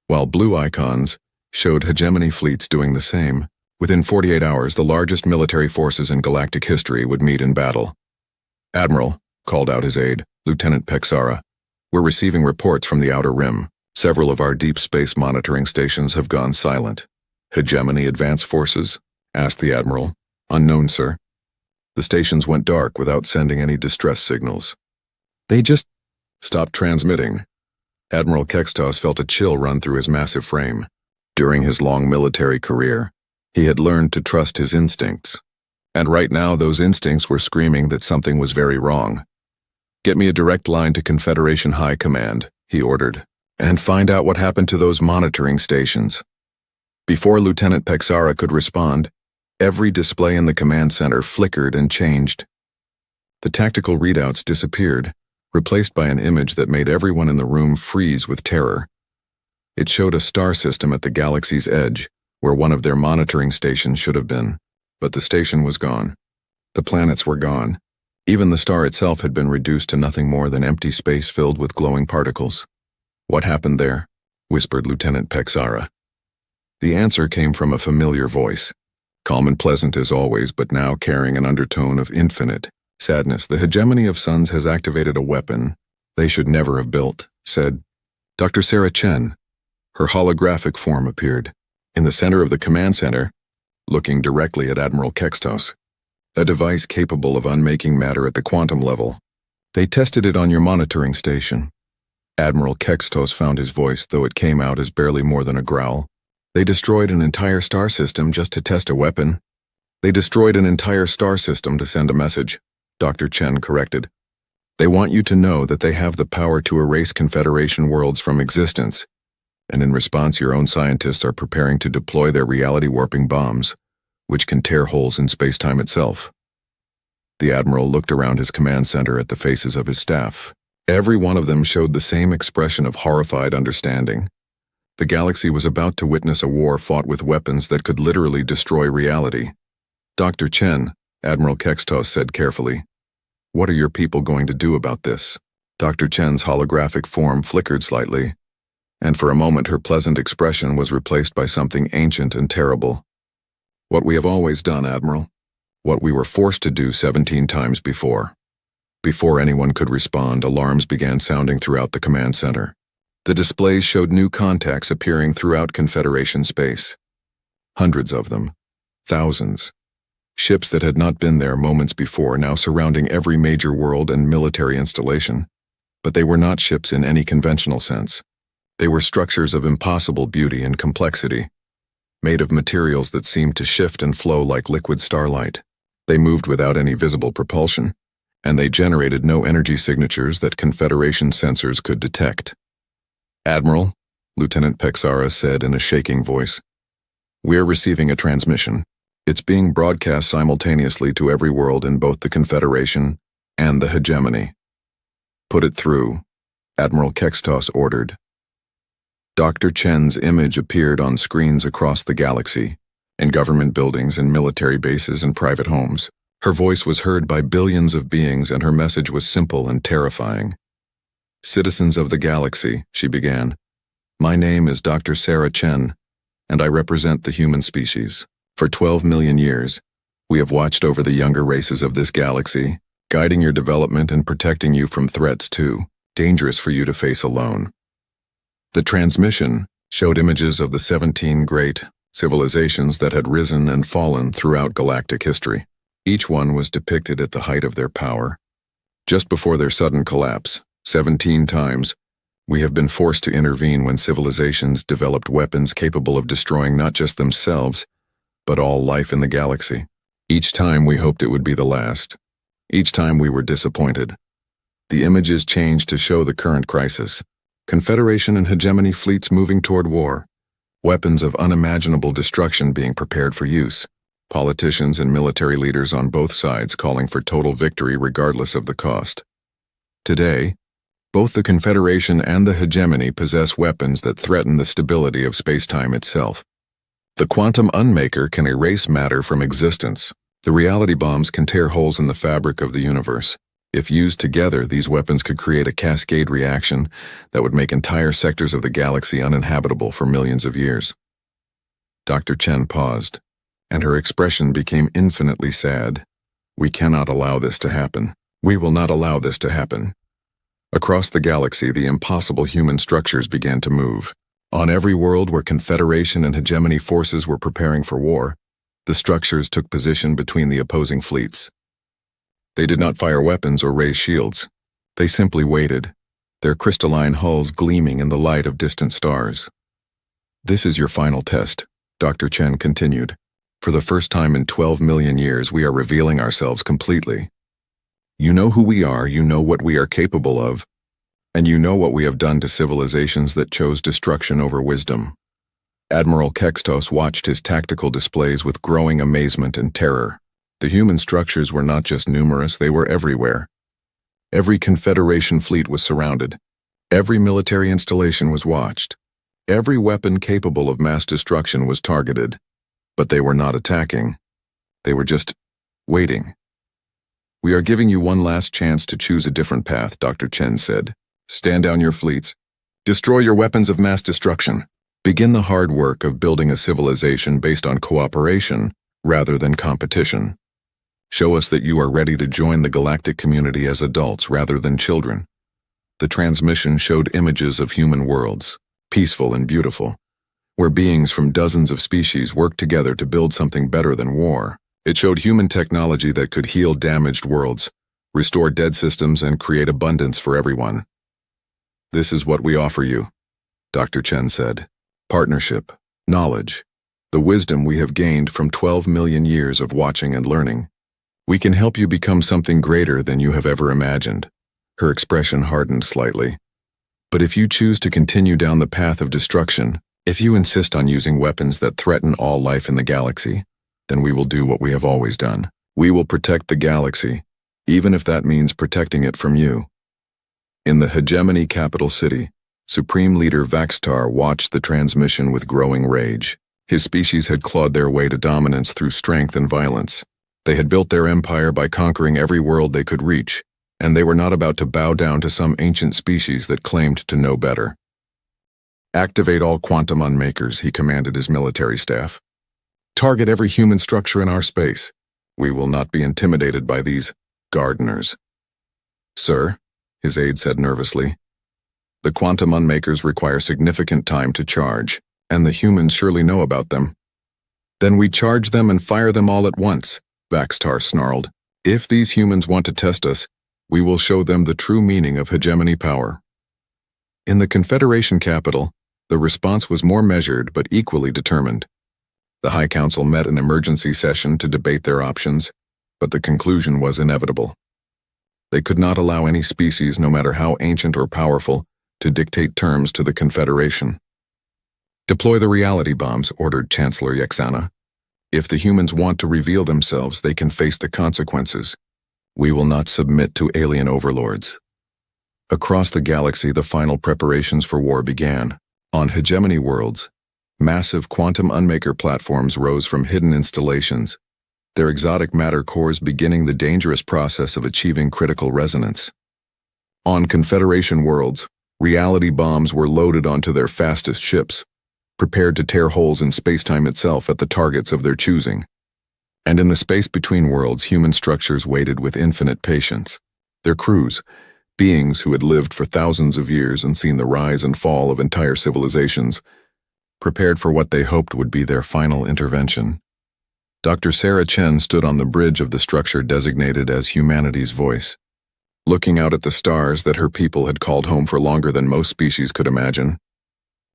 while blue icons showed hegemony fleets doing the same. Within 48 hours, the largest military forces in galactic history would meet in battle. "Admiral," called out his aide, Lieutenant Pexara, "we're receiving reports from the Outer Rim. Several of our deep space monitoring stations have gone silent." "Hegemony advance forces?" asked the Admiral. "Unknown, sir." The stations went dark without sending any distress signals. "They just stopped transmitting." Admiral Kextos felt a chill run through his massive frame. During his long military career, he had learned to trust his instincts. And right now those instincts were screaming that something was very wrong. "Get me a direct line to Confederation High Command," he ordered, "and find out what happened to those monitoring stations." Before Lieutenant Pexara could respond, every display in the command center flickered and changed. The tactical readouts disappeared, replaced by an image that made everyone in the room freeze with terror. It showed a star system at the galaxy's edge, where one of their monitoring stations should have been. But the station was gone. The planets were gone. Even the star itself had been reduced to nothing more than empty space filled with glowing particles. "What happened there?" whispered Lieutenant Pexara. The answer came from a familiar voice, calm and pleasant as always, but now carrying an undertone of infinite sadness. "The hegemony of suns has activated a weapon they should never have built," said Dr. Sarah Chen. Her holographic form appeared in the center of the command center, looking directly at Admiral Kextos. "A device capable of unmaking matter at the quantum level. They tested it on your monitoring station." Admiral Kextos found his voice, though it came out as barely more than a growl. "They destroyed an entire star system just to test a weapon." "They destroyed an entire star system to send a message," Dr. Chen corrected. "They want you to know that they have the power to erase Confederation worlds from existence, and in response your own scientists are preparing to deploy their reality-warping bombs, which can tear holes in space-time itself." The Admiral looked around his command center at the faces of his staff. Every one of them showed the same expression of horrified understanding. The galaxy was about to witness a war fought with weapons that could literally destroy reality. "Dr. Chen," Admiral Kextos said carefully, "what are your people going to do about this?" Dr. Chen's holographic form flickered slightly, and for a moment her pleasant expression was replaced by something ancient and terrible. "What we have always done, Admiral. What we were forced to do 17 times before." Before anyone could respond, alarms began sounding throughout the command center. The displays showed new contacts appearing throughout Confederation space. Hundreds of them. Thousands. Ships that had not been there moments before, now surrounding every major world and military installation. But they were not ships in any conventional sense. They were structures of impossible beauty and complexity, made of materials that seemed to shift and flow like liquid starlight. They moved without any visible propulsion, and they generated no energy signatures that Confederation sensors could detect. "Admiral," Lieutenant Pexara said in a shaking voice, "we're receiving a transmission. It's being broadcast simultaneously to every world in both the Confederation and the hegemony." "Put it through," Admiral Kextos ordered. Dr. Chen's image appeared on screens across the galaxy, in government buildings and military bases and private homes. Her voice was heard by billions of beings, and her message was simple and terrifying. "Citizens of the galaxy," she began, "my name is Dr. Sarah Chen, and I represent the human species. For 12 million years, we have watched over the younger races of this galaxy, guiding your development and protecting you from threats too dangerous for you to face alone." The transmission showed images of the 17 great civilizations that had risen and fallen throughout galactic history. Each one was depicted at the height of their power. Just before their sudden collapse, 17 times, we have been forced to intervene when civilizations developed weapons capable of destroying not just themselves, but all life in the galaxy. Each time we hoped it would be the last. Each time we were disappointed. The images changed to show the current crisis. Confederation and hegemony fleets moving toward war. Weapons of unimaginable destruction being prepared for use. Politicians and military leaders on both sides calling for total victory regardless of the cost. Today, both the Confederation and the hegemony possess weapons that threaten the stability of space-time itself. The quantum unmaker can erase matter from existence. The reality bombs can tear holes in the fabric of the universe. If used together, these weapons could create a cascade reaction that would make entire sectors of the galaxy uninhabitable for millions of years. Dr. Chen paused, and her expression became infinitely sad. We cannot allow this to happen. We will not allow this to happen. Across the galaxy, the impossible human structures began to move. On every world where Confederation and hegemony forces were preparing for war, the structures took position between the opposing fleets. They did not fire weapons or raise shields. They simply waited, their crystalline hulls gleaming in the light of distant stars. This is your final test, Dr. Chen continued. For the first time in 12 million years, we are revealing ourselves completely. You know who we are, you know what we are capable of, and you know what we have done to civilizations that chose destruction over wisdom. Admiral Kextos watched his tactical displays with growing amazement and terror. The human structures were not just numerous, they were everywhere. Every Confederation fleet was surrounded. Every military installation was watched. Every weapon capable of mass destruction was targeted. But they were not attacking. They were just waiting. We are giving you one last chance to choose a different path, Dr. Chen said. Stand down your fleets. Destroy your weapons of mass destruction. Begin the hard work of building a civilization based on cooperation rather than competition. Show us that you are ready to join the galactic community as adults rather than children. The transmission showed images of human worlds, peaceful and beautiful, where beings from dozens of species worked together to build something better than war. It showed human technology that could heal damaged worlds, restore dead systems, and create abundance for everyone. This is what we offer you, Dr. Chen said. Partnership, knowledge, the wisdom we have gained from 12 million years of watching and learning. We can help you become something greater than you have ever imagined. Her expression hardened slightly. But if you choose to continue down the path of destruction, if you insist on using weapons that threaten all life in the galaxy, then we will do what we have always done. We will protect the galaxy, even if that means protecting it from you. In the hegemony capital city, Supreme Leader Vaxtar watched the transmission with growing rage. His species had clawed their way to dominance through strength and violence. They had built their empire by conquering every world they could reach, and they were not about to bow down to some ancient species that claimed to know better. Activate all quantum unmakers, he commanded his military staff. Target every human structure in our space. We will not be intimidated by these gardeners. Sir, his aide said nervously, the quantum unmakers require significant time to charge, and the humans surely know about them. Then we charge them and fire them all at once, Vaxtar snarled. If these humans want to test us, we will show them the true meaning of hegemony power. In the Confederation capital, the response was more measured but equally determined. The High Council met an emergency session to debate their options, but the conclusion was inevitable. They could not allow any species, no matter how ancient or powerful, to dictate terms to the Confederation. Deploy the reality bombs, ordered Chancellor Yexana. If the humans want to reveal themselves, they can face the consequences. We will not submit to alien overlords. Across the galaxy, the final preparations for war began. On hegemony worlds, massive quantum unmaker platforms rose from hidden installations, their exotic matter cores beginning the dangerous process of achieving critical resonance. On Confederation worlds, reality bombs were loaded onto their fastest ships, prepared to tear holes in spacetime itself at the targets of their choosing. And in the space between worlds, human structures waited with infinite patience. Their crews, beings who had lived for thousands of years and seen the rise and fall of entire civilizations, prepared for what they hoped would be their final intervention. Dr. Sarah Chen stood on the bridge of the structure designated as Humanity's Voice, looking out at the stars that her people had called home for longer than most species could imagine.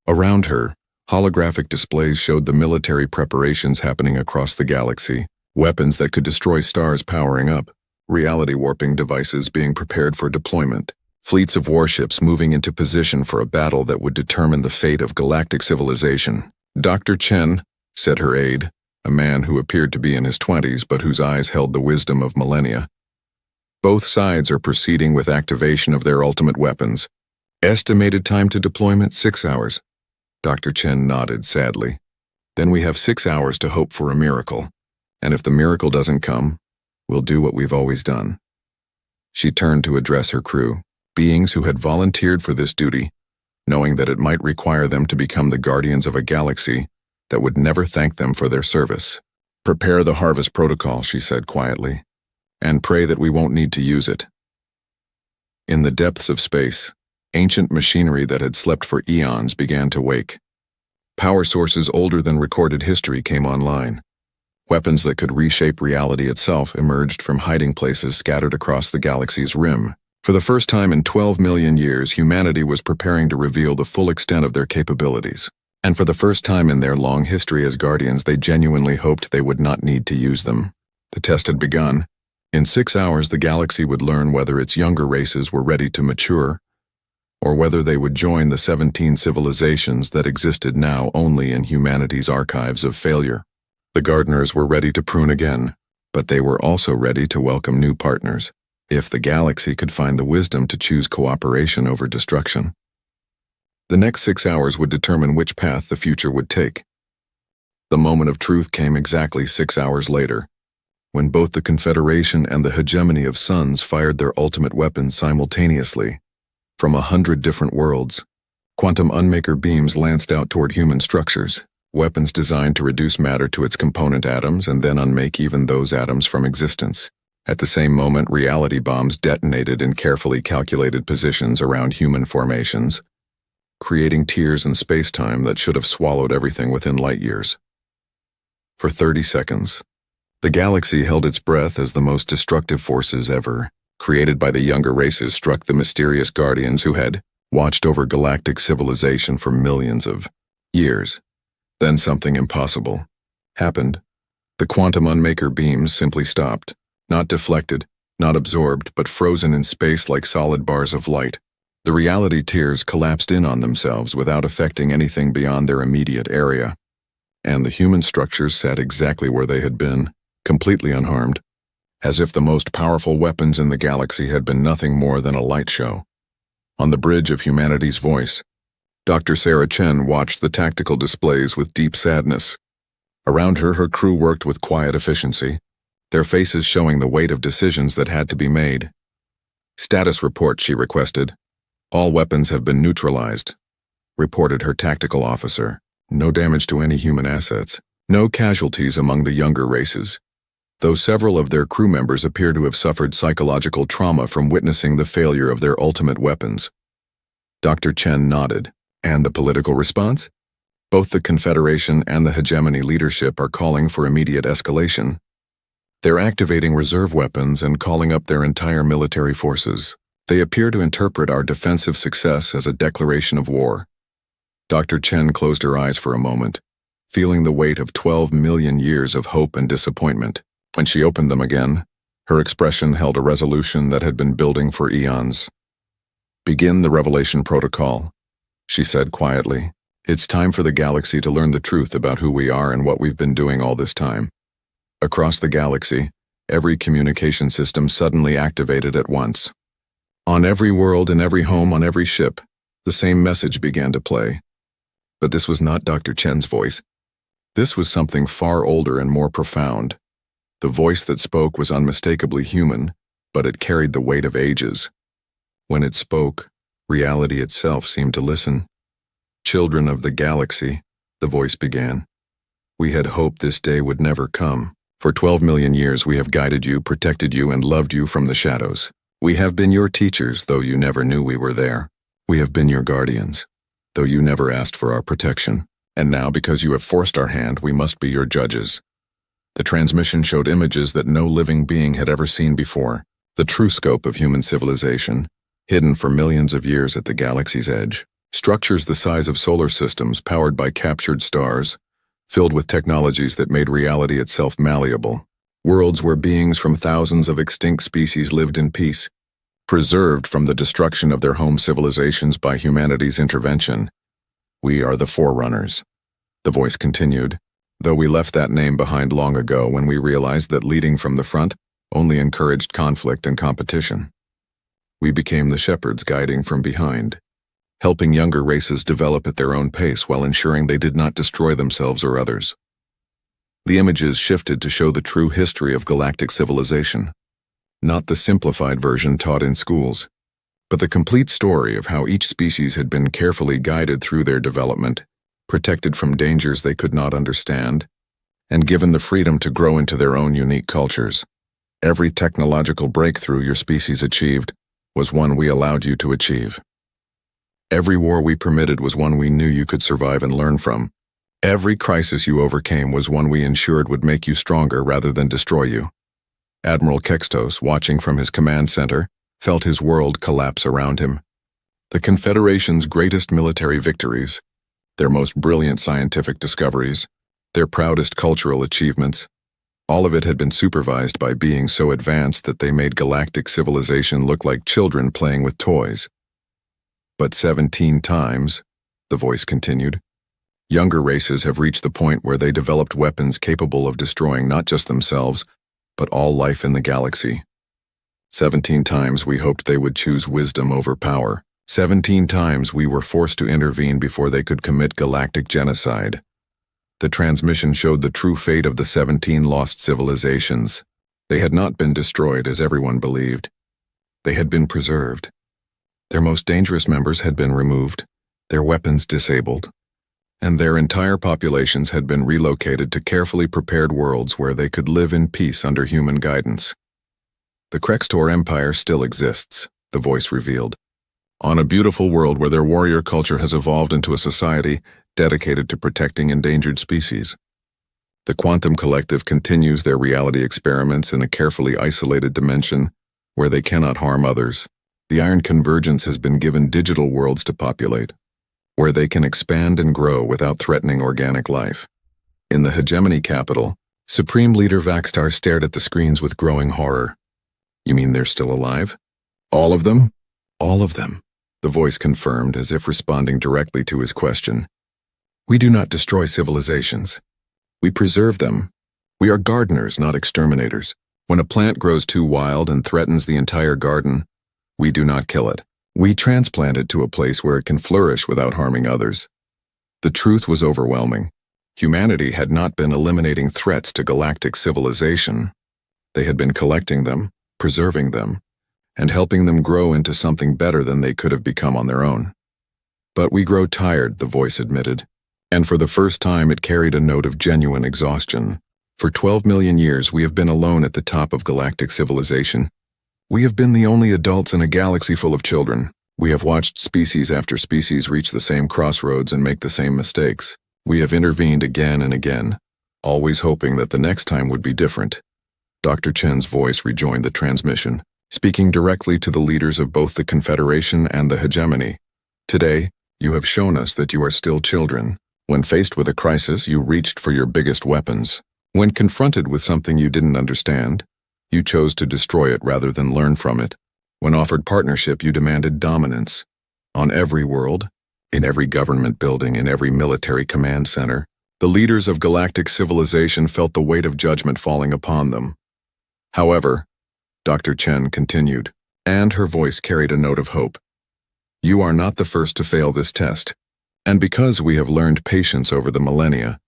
Around her, holographic displays showed the military preparations happening across the galaxy, weapons that could destroy stars powering up, reality warping devices being prepared for deployment, fleets of warships moving into position for a battle that would determine the fate of galactic civilization. Dr. Chen, said her aide, a man who appeared to be in his 20s but whose eyes held the wisdom of millennia. Both sides are proceeding with activation of their ultimate weapons. Estimated time to deployment, 6 hours. Dr. Chen nodded sadly. Then we have 6 hours to hope for a miracle. And if the miracle doesn't come, we'll do what we've always done. She turned to address her crew, beings who had volunteered for this duty, knowing that it might require them to become the guardians of a galaxy that would never thank them for their service. "Prepare the harvest protocol," she said quietly, "and pray that we won't need to use it." In the depths of space, ancient machinery that had slept for eons began to wake. Power sources older than recorded history came online. Weapons that could reshape reality itself emerged from hiding places scattered across the galaxy's rim. For the first time in 12 million years, humanity was preparing to reveal the full extent of their capabilities. And for the first time in their long history as guardians, they genuinely hoped they would not need to use them. The test had begun. In 6 hours, the galaxy would learn whether its younger races were ready to mature, or whether they would join the 17 civilizations that existed now only in humanity's archives of failure. The gardeners were ready to prune again, but they were also ready to welcome new partners, if the galaxy could find the wisdom to choose cooperation over destruction. The next 6 hours would determine which path the future would take. The moment of truth came exactly 6 hours later, when both the Confederation and the hegemony of suns fired their ultimate weapons simultaneously. From 100 different worlds, quantum unmaker beams lanced out toward human structures, weapons designed to reduce matter to its component atoms and then unmake even those atoms from existence. At the same moment, reality bombs detonated in carefully calculated positions around human formations, creating tears in space-time that should have swallowed everything within light years. For 30 seconds, the galaxy held its breath as the most destructive forces ever created by the younger races struck the mysterious guardians who had watched over galactic civilization for millions of years. Then something impossible happened. The quantum unmaker beams simply stopped, not deflected, not absorbed, but frozen in space like solid bars of light. The reality tiers collapsed in on themselves without affecting anything beyond their immediate area. And the human structures sat exactly where they had been, completely unharmed, as if the most powerful weapons in the galaxy had been nothing more than a light show. On the bridge of humanity's voice, Dr. Sarah Chen watched the tactical displays with deep sadness. Around her, her crew worked with quiet efficiency, their faces showing the weight of decisions that had to be made. "Status report," she requested. "All weapons have been neutralized," reported her tactical officer. "No damage to any human assets. No casualties among the younger races, though several of their crew members appear to have suffered psychological trauma from witnessing the failure of their ultimate weapons." Dr. Chen nodded. "And the political response? Both the Confederation and the hegemony leadership are calling for immediate escalation. They're activating reserve weapons and calling up their entire military forces. They appear to interpret our defensive success as a declaration of war." Dr. Chen closed her eyes for a moment, feeling the weight of 12 million years of hope and disappointment. When she opened them again, her expression held a resolution that had been building for eons. "Begin the Revelation Protocol," she said quietly. "It's time for the galaxy to learn the truth about who we are and what we've been doing all this time." Across the galaxy, every communication system suddenly activated at once. On every world, in every home, on every ship, the same message began to play. But this was not Dr. Chen's voice. This was something far older and more profound. The voice that spoke was unmistakably human, but it carried the weight of ages. When it spoke, reality itself seemed to listen. "Children of the galaxy," the voice began, "we had hoped this day would never come. For 12 million years we have guided you, protected you, and loved you from the shadows. We have been your teachers, though you never knew we were there. We have been your guardians, though you never asked for our protection. And now, because you have forced our hand, we must be your judges." The transmission showed images that no living being had ever seen before, the true scope of human civilization, hidden for millions of years at the galaxy's edge. Structures the size of solar systems powered by captured stars, filled with technologies that made reality itself malleable. Worlds where beings from thousands of extinct species lived in peace, preserved from the destruction of their home civilizations by humanity's intervention. "We are the forerunners," the voice continued, "though we left that name behind long ago when we realized that leading from the front only encouraged conflict and competition. We became the shepherds guiding from behind, helping younger races develop at their own pace while ensuring they did not destroy themselves or others." The images shifted to show the true history of galactic civilization. not the simplified version taught in schools, but the complete story of how each species had been carefully guided through their development, protected from dangers they could not understand, and given the freedom to grow into their own unique cultures. Every technological breakthrough your species achieved was one we allowed you to achieve. Every war we permitted was one we knew you could survive and learn from. Every crisis you overcame was one we ensured would make you stronger rather than destroy you. Admiral Kextos, watching from his command center, felt his world collapse around him. The Confederation's greatest military victories, their most brilliant scientific discoveries, their proudest cultural achievements, all of it had been supervised by beings so advanced that they made galactic civilization look like children playing with toys. But 17 times, the voice continued, younger races have reached the point where they developed weapons capable of destroying not just themselves, but all life in the galaxy. 17 times we hoped they would choose wisdom over power. 17 times we were forced to intervene before they could commit galactic genocide. The transmission showed the true fate of the 17 lost civilizations. They had not been destroyed as everyone believed. They had been preserved. Their most dangerous members had been removed, their weapons disabled, and their entire populations had been relocated to carefully prepared worlds where they could live in peace under human guidance. The Krextor Empire still exists, the voice revealed, on a beautiful world where their warrior culture has evolved into a society dedicated to protecting endangered species. The Quantum Collective continues their reality experiments in a carefully isolated dimension where they cannot harm others. The Iron Convergence has been given digital worlds to populate, where they can expand and grow without threatening organic life. In the Hegemony capital, Supreme Leader Vaxtar stared at the screens with growing horror. You mean they're still alive? All of them? All of them, the voice confirmed as if responding directly to his question. We do not destroy civilizations. We preserve them. We are gardeners, not exterminators. When a plant grows too wild and threatens the entire garden, we do not kill it. We transplant it to a place where it can flourish without harming others. The truth was overwhelming. Humanity had not been eliminating threats to galactic civilization. They had been collecting them, preserving them, and helping them grow into something better than they could have become on their own. But we grow tired, the voice admitted, and for the first time it carried a note of genuine exhaustion. For 12 million years we have been alone at the top of galactic civilization. We have been the only adults in a galaxy full of children. We have watched species after species reach the same crossroads and make the same mistakes. We have intervened again and again, always hoping that the next time would be different. Dr. Chen's voice rejoined the transmission, speaking directly to the leaders of both the Confederation and the Hegemony. Today, you have shown us that you are still children. When faced with a crisis, you reached for your biggest weapons. When confronted with something you didn't understand, you chose to destroy it rather than learn from it. When offered partnership, you demanded dominance. On every world, in every government building, in every military command center, the leaders of galactic civilization felt the weight of judgment falling upon them. However, Dr. Chen continued, and her voice carried a note of hope. You are not the first to fail this test, and because we have learned patience over the millennia,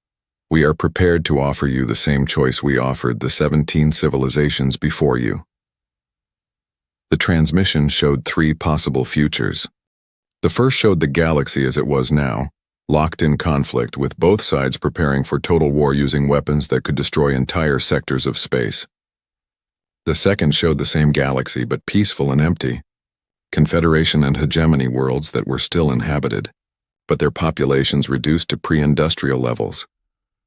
we are prepared to offer you the same choice we offered the 17 civilizations before you. The transmission showed 3 possible futures. The first showed the galaxy as it was now, locked in conflict with both sides preparing for total war using weapons that could destroy entire sectors of space. The second showed the same galaxy but peaceful and empty. Confederation and Hegemony worlds that were still inhabited, but their populations reduced to pre-industrial levels.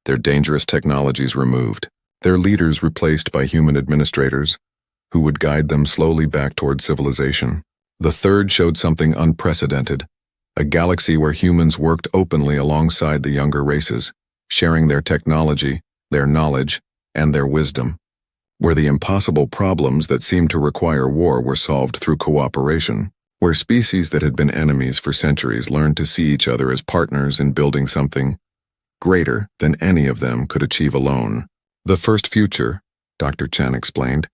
Their dangerous technologies removed, their leaders replaced by human administrators, who would guide them slowly back toward civilization. The third showed something unprecedented, a galaxy where humans worked openly alongside the younger races, sharing their technology, their knowledge, and their wisdom, where the impossible problems that seemed to require war were solved through cooperation, where species that had been enemies for centuries learned to see each other as partners in building something greater than any of them could achieve alone. The first future, Dr. Chen explained,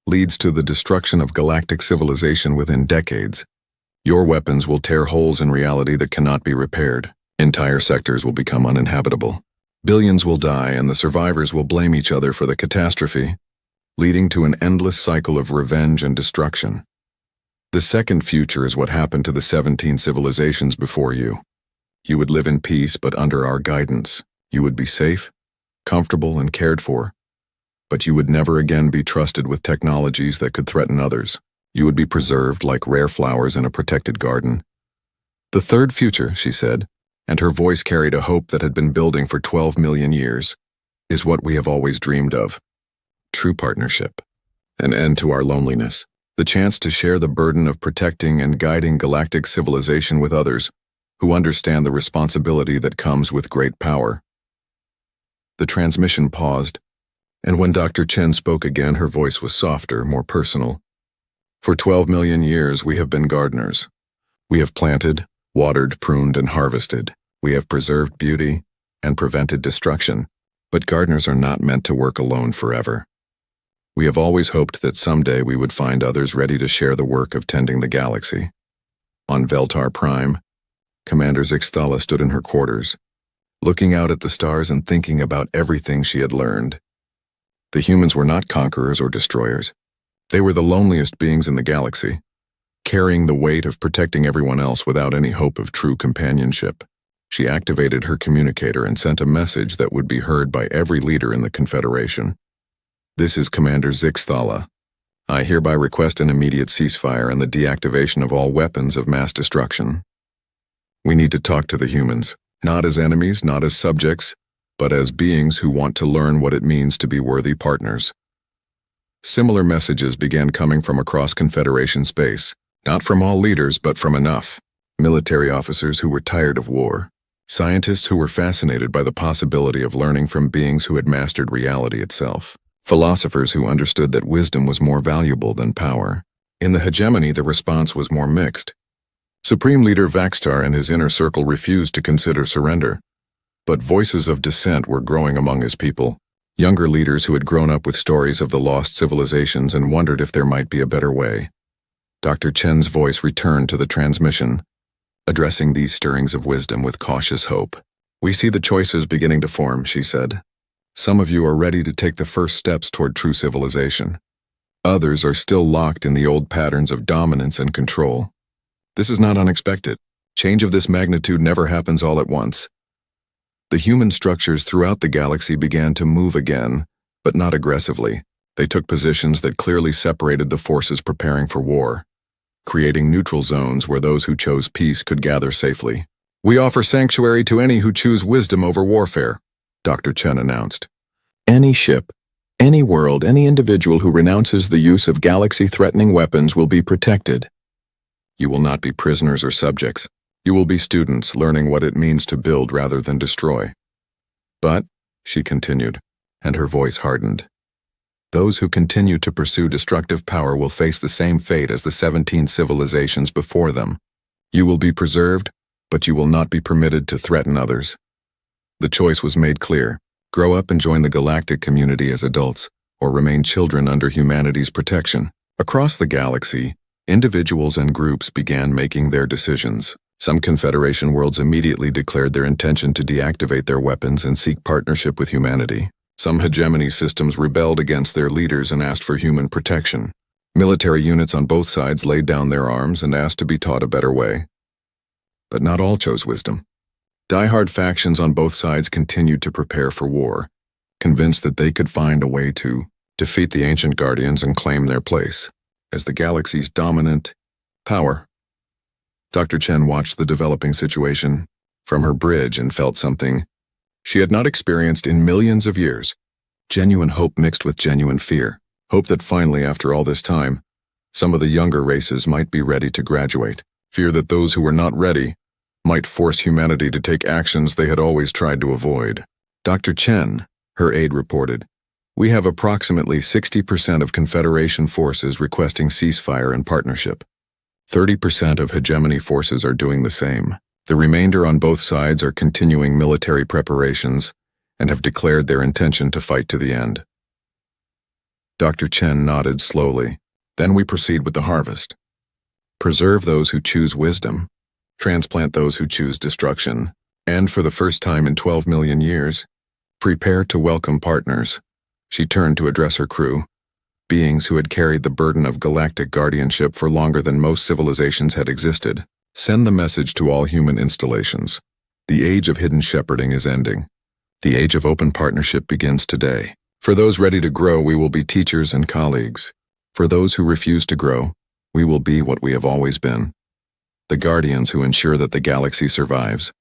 leads to the destruction of galactic civilization within decades. Your weapons will tear holes in reality that cannot be repaired. Entire sectors will become uninhabitable. Billions will die and the survivors will blame each other for the catastrophe. leading to an endless cycle of revenge and destruction. The second future is what happened to the 17 civilizations before you. You would live in peace, but under our guidance. You would be safe, comfortable, and cared for. But you would never again be trusted with technologies that could threaten others. You would be preserved like rare flowers in a protected garden. The third future, she said, and her voice carried a hope that had been building for 12 million years, is what we have always dreamed of. True partnership. An end to our loneliness. The chance to share the burden of protecting and guiding galactic civilization with others who understand the responsibility that comes with great power. The transmission paused, and when Dr. Chen spoke again, her voice was softer, more personal. For 12 million years, we have been gardeners. We have planted, watered, pruned, and harvested. We have preserved beauty and prevented destruction. But gardeners are not meant to work alone forever. We have always hoped that someday we would find others ready to share the work of tending the galaxy. On Veltar Prime, Commander Zixthala stood in her quarters, looking out at the stars and thinking about everything she had learned. The humans were not conquerors or destroyers. They were the loneliest beings in the galaxy, carrying the weight of protecting everyone else without any hope of true companionship. She activated her communicator and sent a message that would be heard by every leader in the Confederation. This is Commander Zixthala. I hereby request an immediate ceasefire and the deactivation of all weapons of mass destruction. We need to talk to the humans, not as enemies, not as subjects, but as beings who want to learn what it means to be worthy partners. Similar messages began coming from across Confederation space, not from all leaders, but from enough. Military officers who were tired of war, scientists who were fascinated by the possibility of learning from beings who had mastered reality itself, philosophers who understood that wisdom was more valuable than power. In the hegemony, the response was more mixed. Supreme Leader Vaxtar and his inner circle refused to consider surrender. But voices of dissent were growing among his people, younger leaders who had grown up with stories of the lost civilizations and wondered if there might be a better way. Dr. Chen's voice returned to the transmission, addressing these stirrings of wisdom with cautious hope. We see the choices beginning to form, she said. Some of you are ready to take the first steps toward true civilization. Others are still locked in the old patterns of dominance and control. This is not unexpected. Change of this magnitude never happens all at once. The human structures throughout the galaxy began to move again, but not aggressively. They took positions that clearly separated the forces preparing for war, creating neutral zones where those who chose peace could gather safely. We offer sanctuary to any who choose wisdom over warfare, Dr. Chen announced. Any ship, any world, any individual who renounces the use of galaxy-threatening weapons will be protected. You will not be prisoners or subjects. You will be students learning what it means to build rather than destroy. But, she continued, and her voice hardened, those who continue to pursue destructive power will face the same fate as the 17 civilizations before them. You will be preserved, but you will not be permitted to threaten others. The choice was made clear. Grow up and join the galactic community as adults, or remain children under humanity's protection. Across the galaxy, individuals and groups began making their decisions. Some Confederation worlds immediately declared their intention to deactivate their weapons and seek partnership with humanity. Some hegemony systems rebelled against their leaders and asked for human protection. Military units on both sides laid down their arms and asked to be taught a better way. But not all chose wisdom. Die-hard factions on both sides continued to prepare for war, convinced that they could find a way to defeat the ancient guardians and claim their place as the galaxy's dominant power. Dr. Chen watched the developing situation from her bridge and felt something she had not experienced in millions of years. Genuine hope mixed with genuine fear. Hope that finally, after all this time, some of the younger races might be ready to graduate. Fear that those who were not ready might force humanity to take actions they had always tried to avoid. Dr. Chen, her aide reported, we have approximately 60% of Confederation forces requesting ceasefire and partnership. 30% of hegemony forces are doing the same. The remainder on both sides are continuing military preparations and have declared their intention to fight to the end. Dr. Chen nodded slowly. Then we proceed with the harvest. Preserve those who choose wisdom, transplant those who choose destruction, and for the first time in 12 million years, prepare to welcome partners. She turned to address her crew. beings who had carried the burden of galactic guardianship for longer than most civilizations had existed. Send the message to all human installations. The age of hidden shepherding is ending. The age of open partnership begins today. For those ready to grow, we will be teachers and colleagues. For those who refuse to grow, we will be what we have always been. The guardians who ensure that the galaxy survives,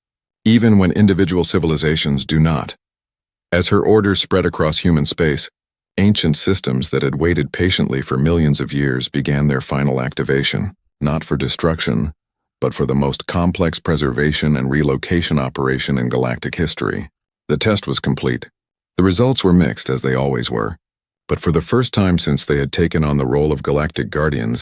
even when individual civilizations do not. As her orders spread across human space, ancient systems that had waited patiently for millions of years began their final activation, not for destruction, but for the most complex preservation and relocation operation in galactic history. The test was complete. The results were mixed, as they always were, but for the first time since they had taken on the role of galactic guardians,